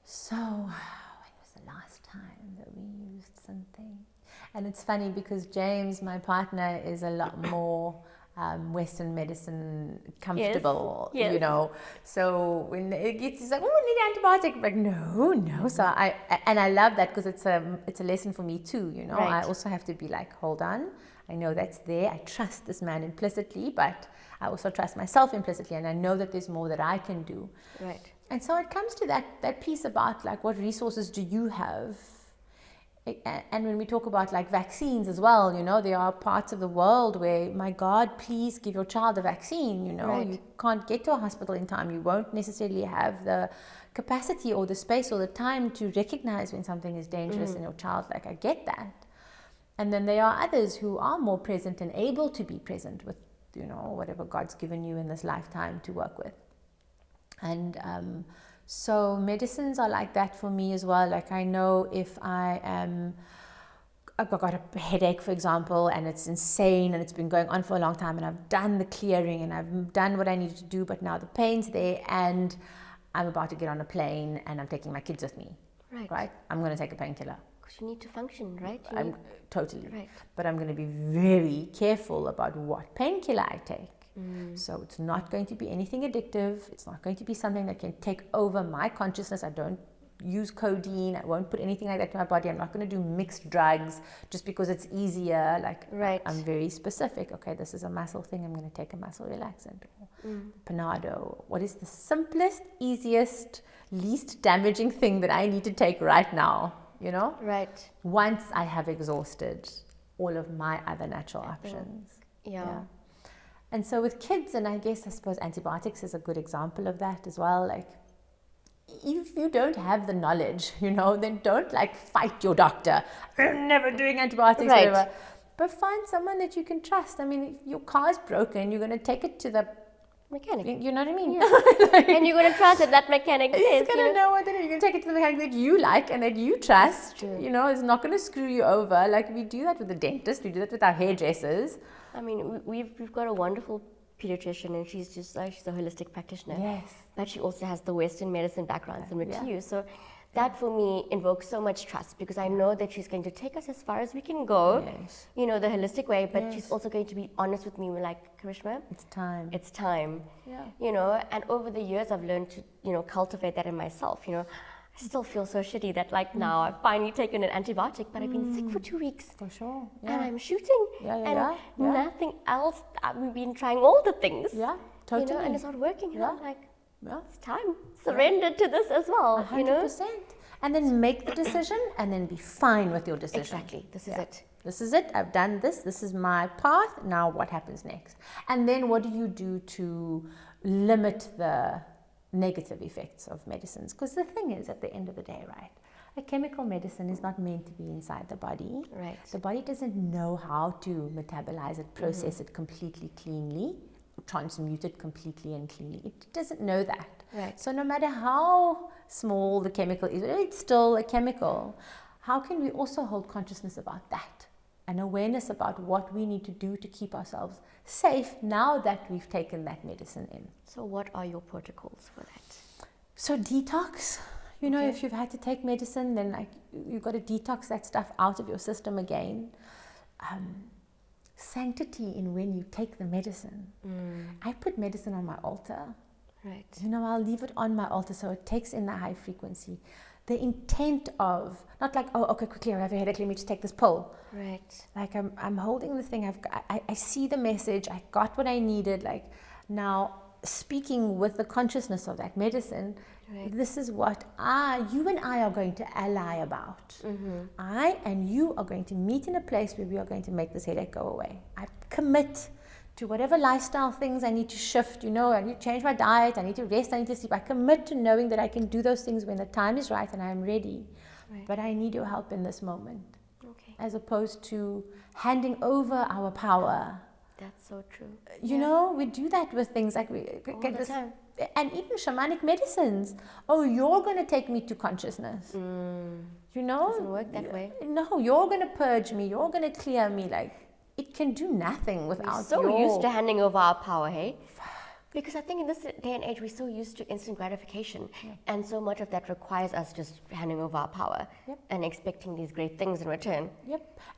So, when was the last time that we used something? And it's funny because James, my partner, is a lot more Western medicine comfortable, you know. So when it gets, he's like, oh, we need antibiotic. I'm like, no. So I love that because it's a lesson for me too, you know. I also have to be like, hold on. I know that's there. I trust this man implicitly, but I also trust myself implicitly, and I know that there's more that I can do. Right. And so it comes to that piece about like, what resources do you have? And when we talk about like vaccines as well, you know, there are parts of the world where, my God, please give your child a vaccine, you know. You can't get to a hospital in time. You won't necessarily have the capacity or the space or the time to recognize when something is dangerous in your child. Like, I get that. And then there are others who are more present and able to be present with, you know, whatever God's given you in this lifetime to work with. And so medicines are like that for me as well. Like, I know if I've got a headache, for example, and it's insane and it's been going on for a long time, and I've done the clearing and I've done what I needed to do, but now the pain's there and I'm about to get on a plane and I'm taking my kids with me. Right? I'm going to take a painkiller. Because you need to function, right? Totally. Right. But I'm going to be very careful about what painkiller I take. So it's not going to be anything addictive. It's not going to be something that can take over my consciousness. I don't use codeine. I won't put anything like that to my body. I'm not going to do mixed drugs just because it's easier. Like, I'm very specific. Okay, this is a muscle thing. I'm going to take a muscle relaxant or Panado. What is the simplest, easiest, least damaging thing that I need to take right now? You know? Right. Once I have exhausted all of my other natural options. Yeah. And so with kids, and I suppose antibiotics is a good example of that as well. Like, if you don't have the knowledge, you know, then don't like fight your doctor. I'm never doing antibiotics, whatever. But find someone that you can trust. I mean, if your car's broken, you're going to take it to the mechanic. You know what I mean? Yeah. And you're going to trust that mechanic says. He's going to know what to do. You're going to take it to the mechanic that you like and that you trust. You know, it's not going to screw you over. Like, we do that with the dentist. We do that with our hairdressers. I mean, we've got a wonderful pediatrician, and she's just like, she's a holistic practitioner. Yes. But she also has the Western medicine background similar to you. So that for me invokes so much trust, because I know that she's going to take us as far as we can go, you know, the holistic way, but she's also going to be honest with me. We're like, Karishma, it's time. You know, and over the years I've learned to, you know, cultivate that in myself. You know, I still feel so shitty that like now I've finally taken an antibiotic, but I've been sick for 2 weeks. For sure. And I'm shooting. Yeah. Nothing else. We've been trying all the things. Yeah, totally. You know, and it's not working. And I'm like, yeah. it's time. Surrender to this as well. 100%. You know? And then make the decision and then be fine with your decision. Exactly. This is it. This is it. I've done this. This is my path. Now what happens next? And then what do you do to limit the negative effects of medicines? Because the thing is, at the end of the day, right, a chemical medicine is not meant to be inside the body. Right. The body doesn't know how to metabolize it, process it completely cleanly, transmute it completely and cleanly. It doesn't know that. Right. So no matter how small the chemical is, it's still a chemical. How can we also hold consciousness about that? An awareness about what we need to do to keep ourselves safe now that we've taken that medicine in. So what are your protocols for that? So detox. You know, if you've had to take medicine, then like you've got to detox that stuff out of your system again. Sanctity in when you take the medicine. I put medicine on my altar. Right. You know, I'll leave it on my altar so it takes in the high frequency. The intent of, not like, oh, okay, quickly, I have a headache, let me just take this pill. Right. Like I'm holding the thing, I see the message, I got what I needed. Like now speaking with the consciousness of that medicine, this is what you and I are going to ally about. I and you are going to meet in a place where we are going to make this headache go away. I commit to whatever lifestyle things I need to shift, you know, I need to change my diet, I need to rest, I need to sleep. I commit to knowing that I can do those things when the time is right and I am ready. Right. But I need your help in this moment. Okay. As opposed to handing over our power. That's so true. You know, we do that with things like we get this, and even shamanic medicines. Oh, you're going to take me to consciousness. You know? It doesn't work that way. No, you're going to purge me. You're going to clear me. Like, it can do nothing without We're so used to handing over our power, hey? Because I think in this day and age, we're so used to instant gratification. And so much of that requires us just handing over our power and expecting these great things in return.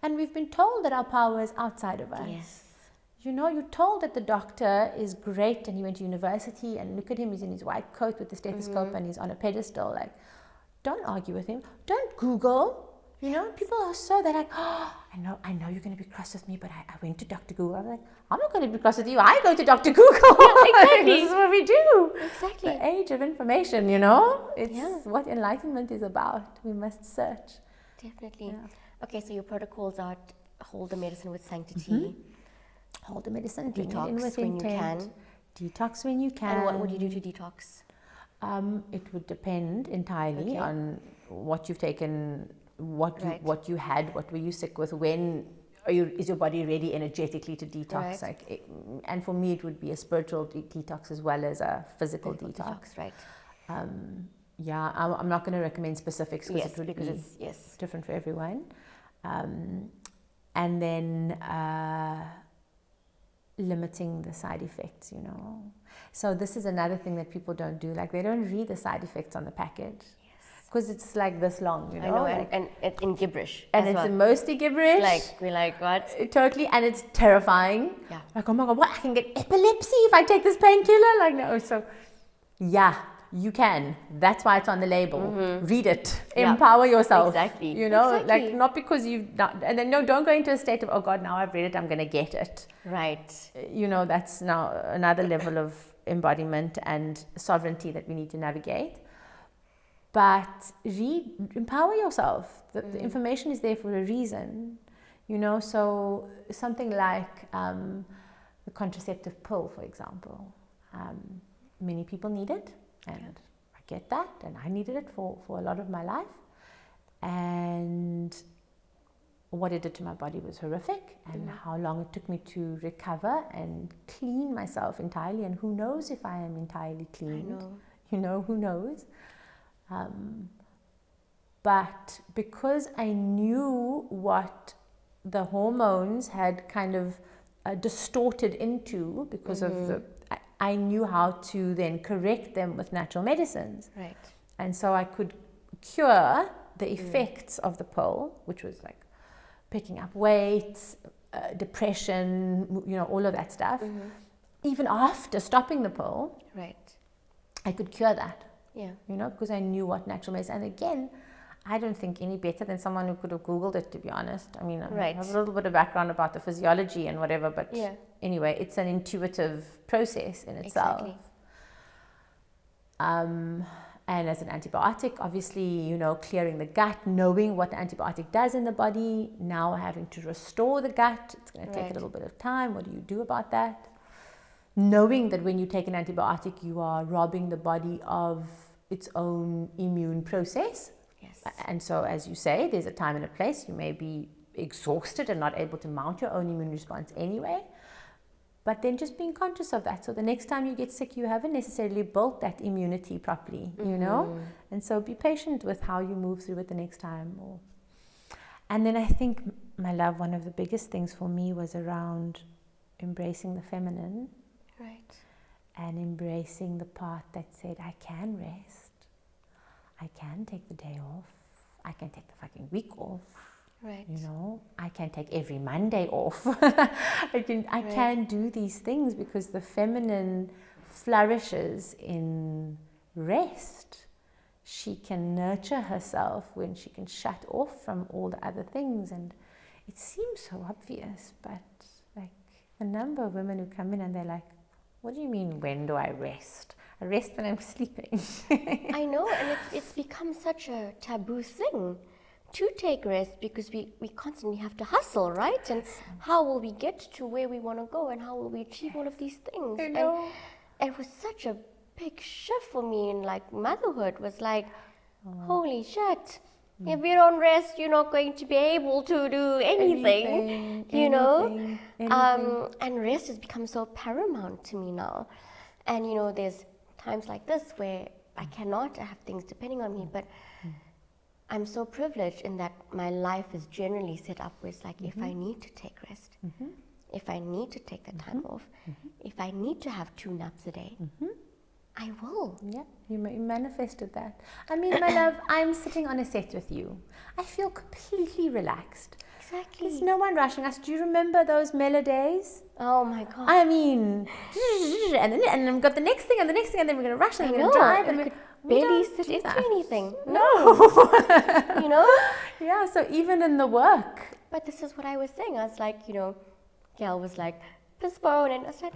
And we've been told that our power is outside of us. Yes. You know, you're told that the doctor is great and he went to university and look at him, he's in his white coat with the stethoscope and he's on a pedestal. Like, don't argue with him. Don't Google. You know, people are so, they're like, oh, I know you're going to be cross with me, but I went to Dr. Google. I'm like, I'm not going to be cross with you. I go to Dr. Google. Exactly. This is what we do. Exactly. The age of information, you know, it's what enlightenment is about. We must search. Definitely. Yeah. Okay, so your protocols are hold the medicine with sanctity. Hold the medicine, detox with when intent. You can. Detox when you can. And what would you do to detox? It would depend entirely on what you've taken, what you had, what were you sick with, when is your body ready energetically to detox? And for me, it would be a spiritual detox as well as a physical detox. Right. I'm not going to recommend specifics because it would be different for everyone. And then limiting the side effects, you know. So this is another thing that people don't do. Like, they don't read the side effects on the package. Because it's like this long, you know. I know, and in gibberish. And it's mostly gibberish. Like, we're like, what? Totally, and it's terrifying. Yeah. Like, oh my God, what? I can get epilepsy if I take this painkiller? Like, no. So, you can. That's why it's on the label. Read it. Empower yourself. Exactly. You know, like, not because you've not, and then don't go into a state of, oh God, now I've read it, I'm going to get it. Right. You know, that's now another level of embodiment and sovereignty that we need to navigate. But empower yourself. The information is there for a reason. You know, so something like the contraceptive pill, for example. Many people need it. And I get that, and I needed it for a lot of my life. And what it did to my body was horrific, and how long it took me to recover and clean myself entirely. And who knows if I am entirely clean? You know, who knows? But because I knew what the hormones had kind of distorted into because of I knew how to then correct them with natural medicines. Right. And so I could cure the effects of the pill, which was like picking up weight, depression, you know, all of that stuff. Even after stopping the pill, I could cure that. Yeah. You know, because I knew what natural medicine. And again, I don't think any better than someone who could have Googled it, to be honest. I mean, I have a little bit of background about the physiology and whatever, but anyway, it's an intuitive process in itself. Exactly. And as an antibiotic, obviously, you know, clearing the gut, knowing what the antibiotic does in the body, now having to restore the gut, it's going to take a little bit of time. What do you do about that? Knowing that when you take an antibiotic, you are robbing the body of its own immune process. Yes. And so, as you say, there's a time and a place. You may be exhausted and not able to mount your own immune response anyway. But then just being conscious of that. So the next time you get sick, you haven't necessarily built that immunity properly, you know? And so be patient with how you move through it the next time. And then I think, my love, one of the biggest things for me was around embracing the feminine. Right. And embracing the part that said, I can rest. I can take the day off. I can take the fucking week off. Right. You know, I can take every Monday off. I can do these things because the feminine flourishes in rest. She can nurture herself when she can shut off from all the other things. And it seems so obvious, but like the number of women who come in and they're like, what do you mean, when do I rest? I rest when I'm sleeping. I know, and it's become such a taboo thing to take rest because we constantly have to hustle, right? And how will we get to where we want to go, and how will we achieve all of these things? I know. And it was such a big shift for me in like motherhood. Was like, holy shit, if you don't rest, you're not going to be able to do anything, you know? And rest has become so paramount to me now. And you know, there's times like this where I cannot, I have things depending on me, but I'm so privileged in that my life is generally set up where it's like, if I need to take rest, if I need to take the time off, if I need to have 2 naps a day, I will. Yeah, you manifested that. I mean, my love, I'm sitting on a set with you. I feel completely relaxed. Exactly. There's no one rushing us. Do you remember those Mela days? Oh my God. I mean, and then we've got the next thing and the next thing, and then we're going to rush and we're going to drive. And we barely sit into anything. No. You know? Yeah, so even in the work. But this is what I was saying. I was like, you know, Gail was like, postpone. And I said,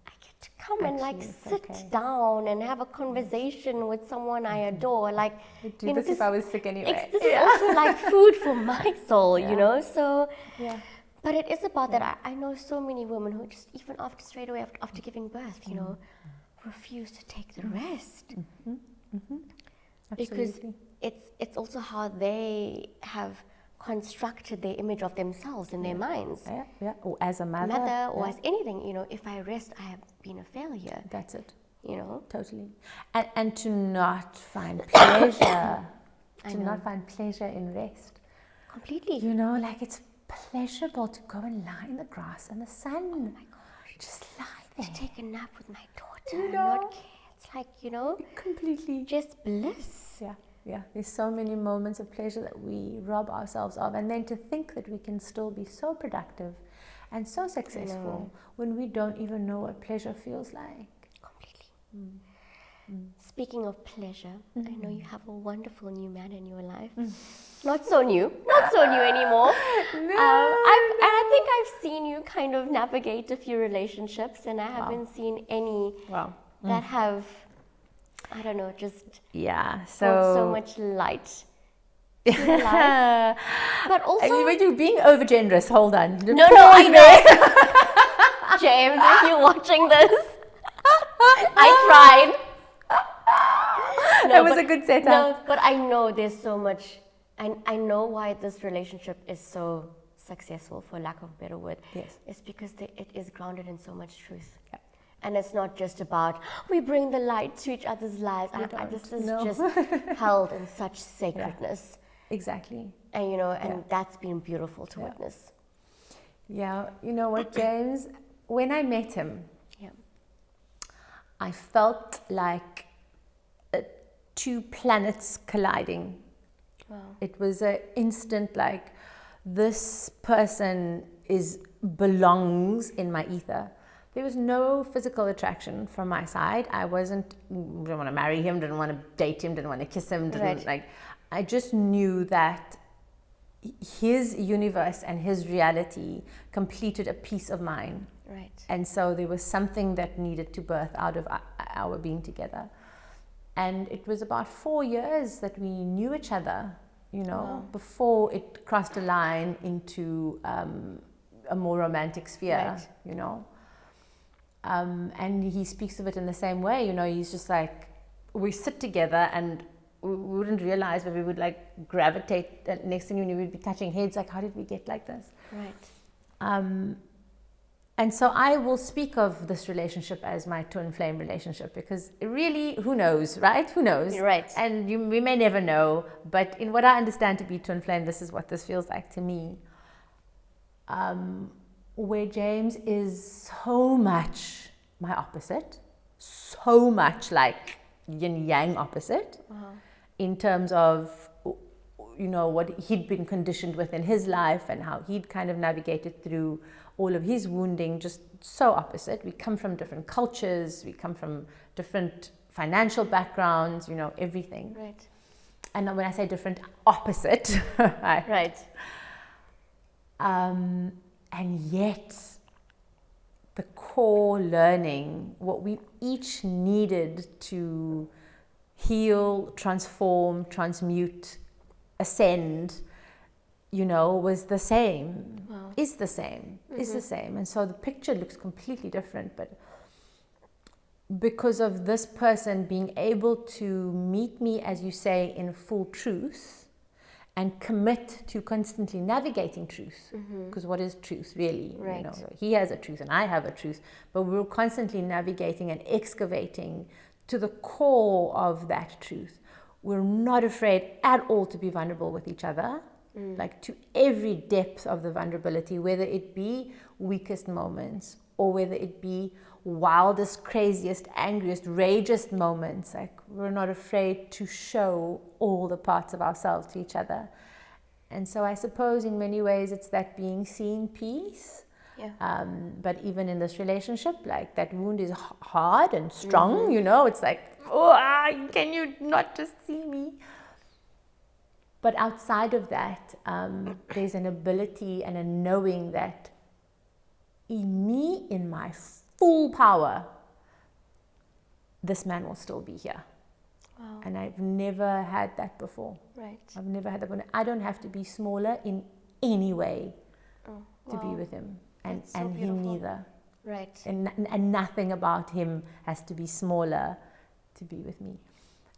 I get to come and like sit down and have a conversation with someone I adore. Like, I'd do this if I was sick anyway. This is also like food for my soul, you know? So, but it is about that. I know so many women who just, even after straight away, after giving birth, you know, refuse to take the rest. Because it's also how they have constructed their image of themselves in their minds. Or as a mother. Or as anything, you know, if I rest, I have been a failure. That's it. You know? Totally. And to not find pleasure, not find pleasure in rest. Completely. You know, like it's pleasurable to go and lie in the grass and the sun. Oh my gosh. Just lie there. To take a nap with my daughter You and know? not care. It's like, you know, Completely. just bliss. Yeah. There's so many moments of pleasure that we rob ourselves of. And then to think that we can still be so productive and so successful when we don't even know what pleasure feels like. Completely. Speaking of pleasure, I know you have a wonderful new man in your life. Not so new anymore. I think I've seen you kind of navigate a few relationships, and I haven't seen any that have, I don't know, just brought so much light to your life. But also, Wait, you're being over generous. Hold on. No, I know. James, if you're watching this, I tried. That was a good setup. No, but I know there's so much, I know why this relationship is so successful, for lack of a better word. Yes. It's because it is grounded in so much truth. Yeah. And it's not just about, we bring the light to each other's lives. This is just held in such sacredness. Exactly. And, you know, and that's been beautiful to witness. Yeah, you know what, James? When I met him, I felt like 2 planets colliding. Wow. It was an instant like, this person belongs in my ether. There was no physical attraction from my side. Didn't want to marry him, didn't want to date him, didn't want to kiss him, I just knew that his universe and his reality completed a piece of mine. Right. And so there was something that needed to birth out of our being together. And it was about 4 years that we knew each other, before it crossed a line into a more romantic sphere, and he speaks of it in the same way. He's just like, we sit together and we wouldn't realize, but we would like gravitate. Next thing you knew, we'd be touching heads. Like, how did we get like this? Right. And so I will speak of this relationship as my twin flame relationship, because really, who knows, right? Who knows? Right. And we may never know, but in what I understand to be twin flame, this is what this feels like to me. Where James is so much my opposite, so much like yin yang opposite, in terms of what he'd been conditioned with in his life and how he'd kind of navigated through all of his wounding, just so opposite. We come from different cultures, we come from different financial backgrounds, everything. Right. And when I say different, opposite. Right. And yet, the core learning, what we each needed to heal, transform, transmute, ascend, was the same, is the same. And so the picture looks completely different, but because of this person being able to meet me, as you say, in full truth, and commit to constantly navigating truth, because what is truth really? Right. He has a truth and I have a truth, but we're constantly navigating and excavating to the core of that truth. We're not afraid at all to be vulnerable with each other, like to every depth of the vulnerability, whether it be weakest moments or whether it be wildest, craziest, angriest, ragiest moments. Like, we're not afraid to show all the parts of ourselves to each other. And so I suppose in many ways it's that being seen piece. Yeah. But even in this relationship, like, that wound is hard and strong, it's like, can you not just see me? But outside of that, there's an ability and a knowing that in me, in my full power, this man will still be here. Wow. And I've never had that before. Right. I've never had that before. I don't have to be smaller in any way to be with him. And That's so and he beautiful. neither. Right. And nothing about him has to be smaller to be with me.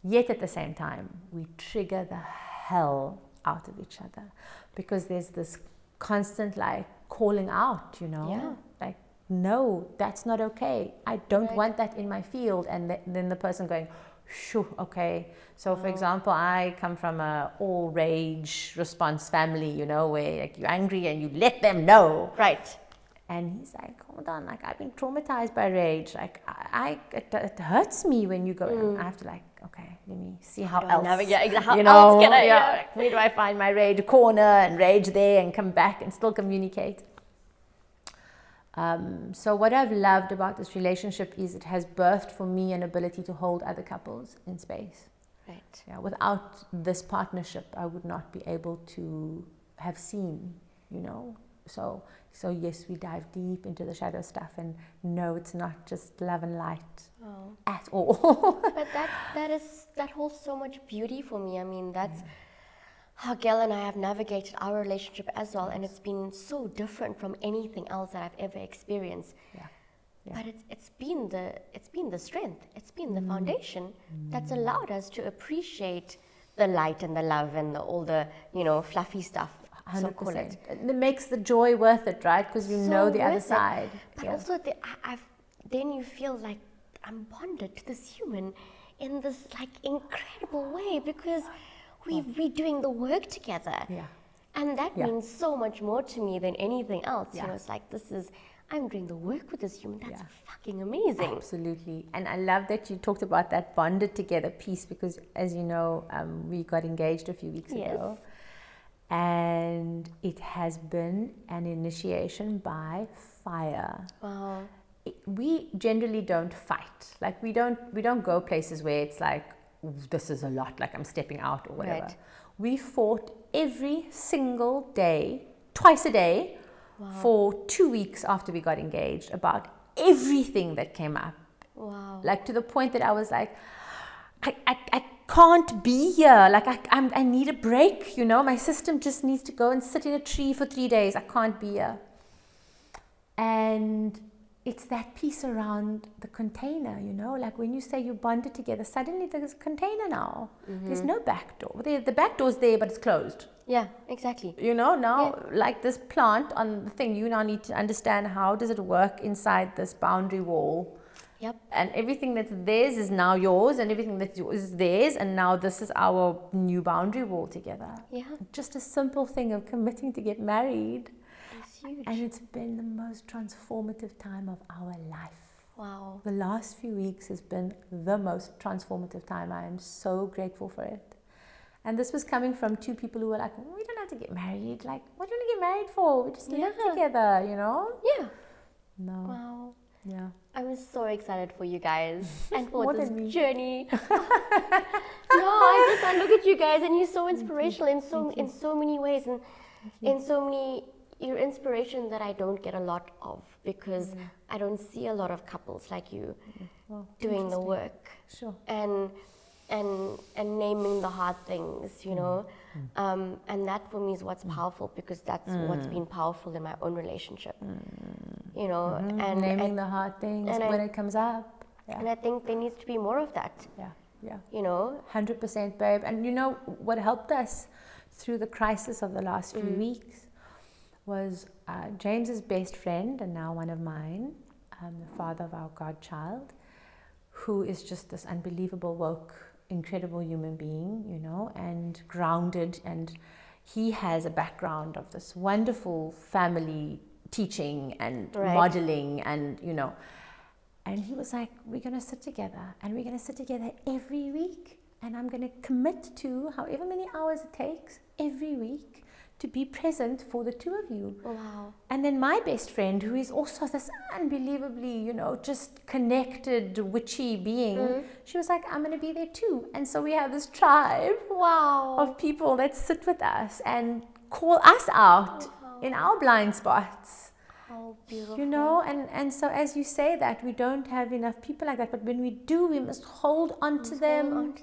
Yet at the same time, we trigger the hell out of each other, because there's this constant like calling out, Yeah. like, no, that's not okay. I don't Right. want that in my field. And then the person going, shoo, okay. So for example, I come from a all rage response family, where like you're angry and you let them know. Right. And he's like, hold on, like, I've been traumatized by rage. Like, it hurts me when you go in. I have to like, okay, let me see how else. How else can I? Like, where do I find my rage corner and rage there and come back and still communicate? So what I've loved about this relationship is it has birthed for me an ability to hold other couples in space. Right. Yeah, without this partnership, I would not be able to have seen, So yes, we dive deep into the shadow stuff, and no, it's not just love and light at all. But that holds so much beauty for me. I mean, that's how Gail and I have navigated our relationship as well, and it's been so different from anything else that I've ever experienced. Yeah. But it's been the strength, it's been the foundation that's allowed us to appreciate the light and the love and all the fluffy stuff. 100%. So call it. It makes the joy worth it, right? Because you know the other worth it. side. But also, then you feel like I'm bonded to this human in this like incredible way, because we're doing the work together. Yeah. And that means so much more to me than anything else. Yeah. It's like, I'm doing the work with this human. That's fucking amazing. Absolutely. And I love that you talked about that bonded together piece, because as you know, we got engaged a few weeks ago. And it has been an initiation by fire. Wow. we generally don't fight. Like we don't go places where it's like, this is a lot, like I'm stepping out or whatever. Right. We fought every single day, twice a day, for 2 weeks after we got engaged, about everything that came up. Wow. Like to the point that I was like, I can't be here. Like I need a break, you know. My system just needs to go and sit in a tree for 3 days. I can't be here. And it's that piece around the container, you know, like when you say you bonded together, suddenly there's a container now. There's no back door. The back door's there, but it's closed. Yeah, exactly. You know, now, like this plant on the thing, you now need to understand how does it work inside this boundary wall. Yep. And everything that's theirs is now yours, and everything that's yours is theirs, and now this is our new boundary wall together. Yeah. Just a simple thing of committing to get married. It's huge. And it's been the most transformative time of our life. Wow. The last few weeks has been the most transformative time. I am so grateful for it. And this was coming from two people who were like, we don't have to get married. Like, what do you want to get married for? We just live together, you know? Yeah. No. Wow. Yeah. I was so excited for you guys and for More this than me. journey. I look at you guys and you're so inspirational in so many ways, and in so many, you're inspiration that I don't get a lot of, because I don't see a lot of couples like you doing the work. Sure. And naming the hard things, you know, and that for me is what's powerful, because that's what's been powerful in my own relationship, you know, and naming the hard things when it comes up. Yeah. And I think there needs to be more of that. Yeah. You know, 100%, babe. And you know what helped us through the crisis of the last few weeks was James's best friend, and now one of mine, the father of our godchild, who is just this unbelievable woke, incredible human being, you know, and grounded, and he has a background of this wonderful family teaching and modeling, and you know, and he was like, we're going to sit together, and we're going to sit together every week, and I'm going to commit to however many hours it takes every week to be present for the two of you. wow. And then my best friend, who is also this unbelievably, you know, just connected, witchy being, she was like, I'm going to be there too. And so we have this tribe of people that sit with us and call us out in our blind spots. How beautiful. You know, and so as you say that, we don't have enough people like that, but when we do, we must hold on to them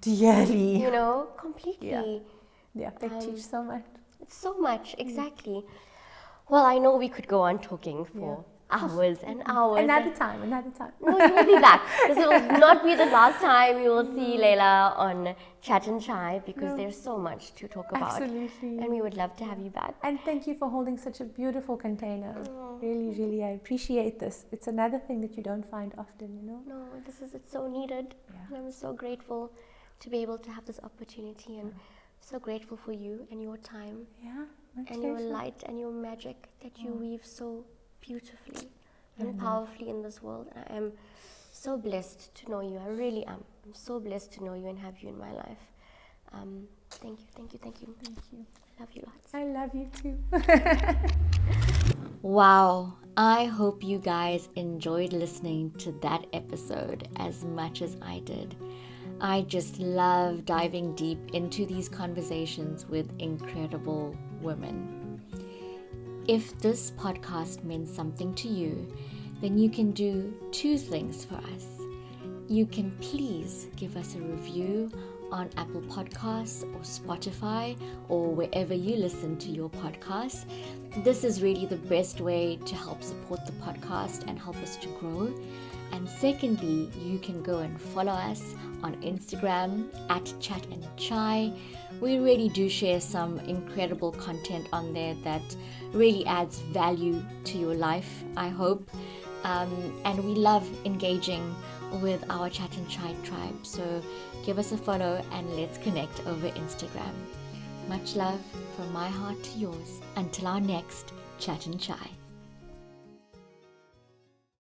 dearly. You know, completely. Yeah, they teach so much. So much, exactly. Well, I know we could go on talking for hours and hours. Another time. No, you will be back. This will not be the last time you will see Leila on Chat and Chai, because there's so much to talk about. Absolutely. And we would love to have you back. And thank you for holding such a beautiful container. Really, really, I appreciate this. It's another thing that you don't find often, you know? No, it's so needed. And I'm so grateful to be able to have this opportunity, and so grateful for you and your time. Yeah, my and pleasure. your light and your magic that you weave so beautifully and powerfully in this world. I am so blessed to know you. I really am. I'm so blessed to know you and have you in my life. Thank you. Thank you. I love you lots. I love you too. Wow. I hope you guys enjoyed listening to that episode as much as I did. I just love diving deep into these conversations with incredible women. If this podcast meant something to you, then you can do two things for us. You can please give us a review on Apple Podcasts or Spotify or wherever you listen to your podcasts. This is really the best way to help support the podcast and help us to grow. And secondly, you can go and follow us on Instagram at Chat and Chai. We really do share some incredible content on there that really adds value to your life, I hope. And we love engaging with our Chat and Chai tribe. So give us a follow and let's connect over Instagram. Much love from my heart to yours. Until our next Chat and Chai.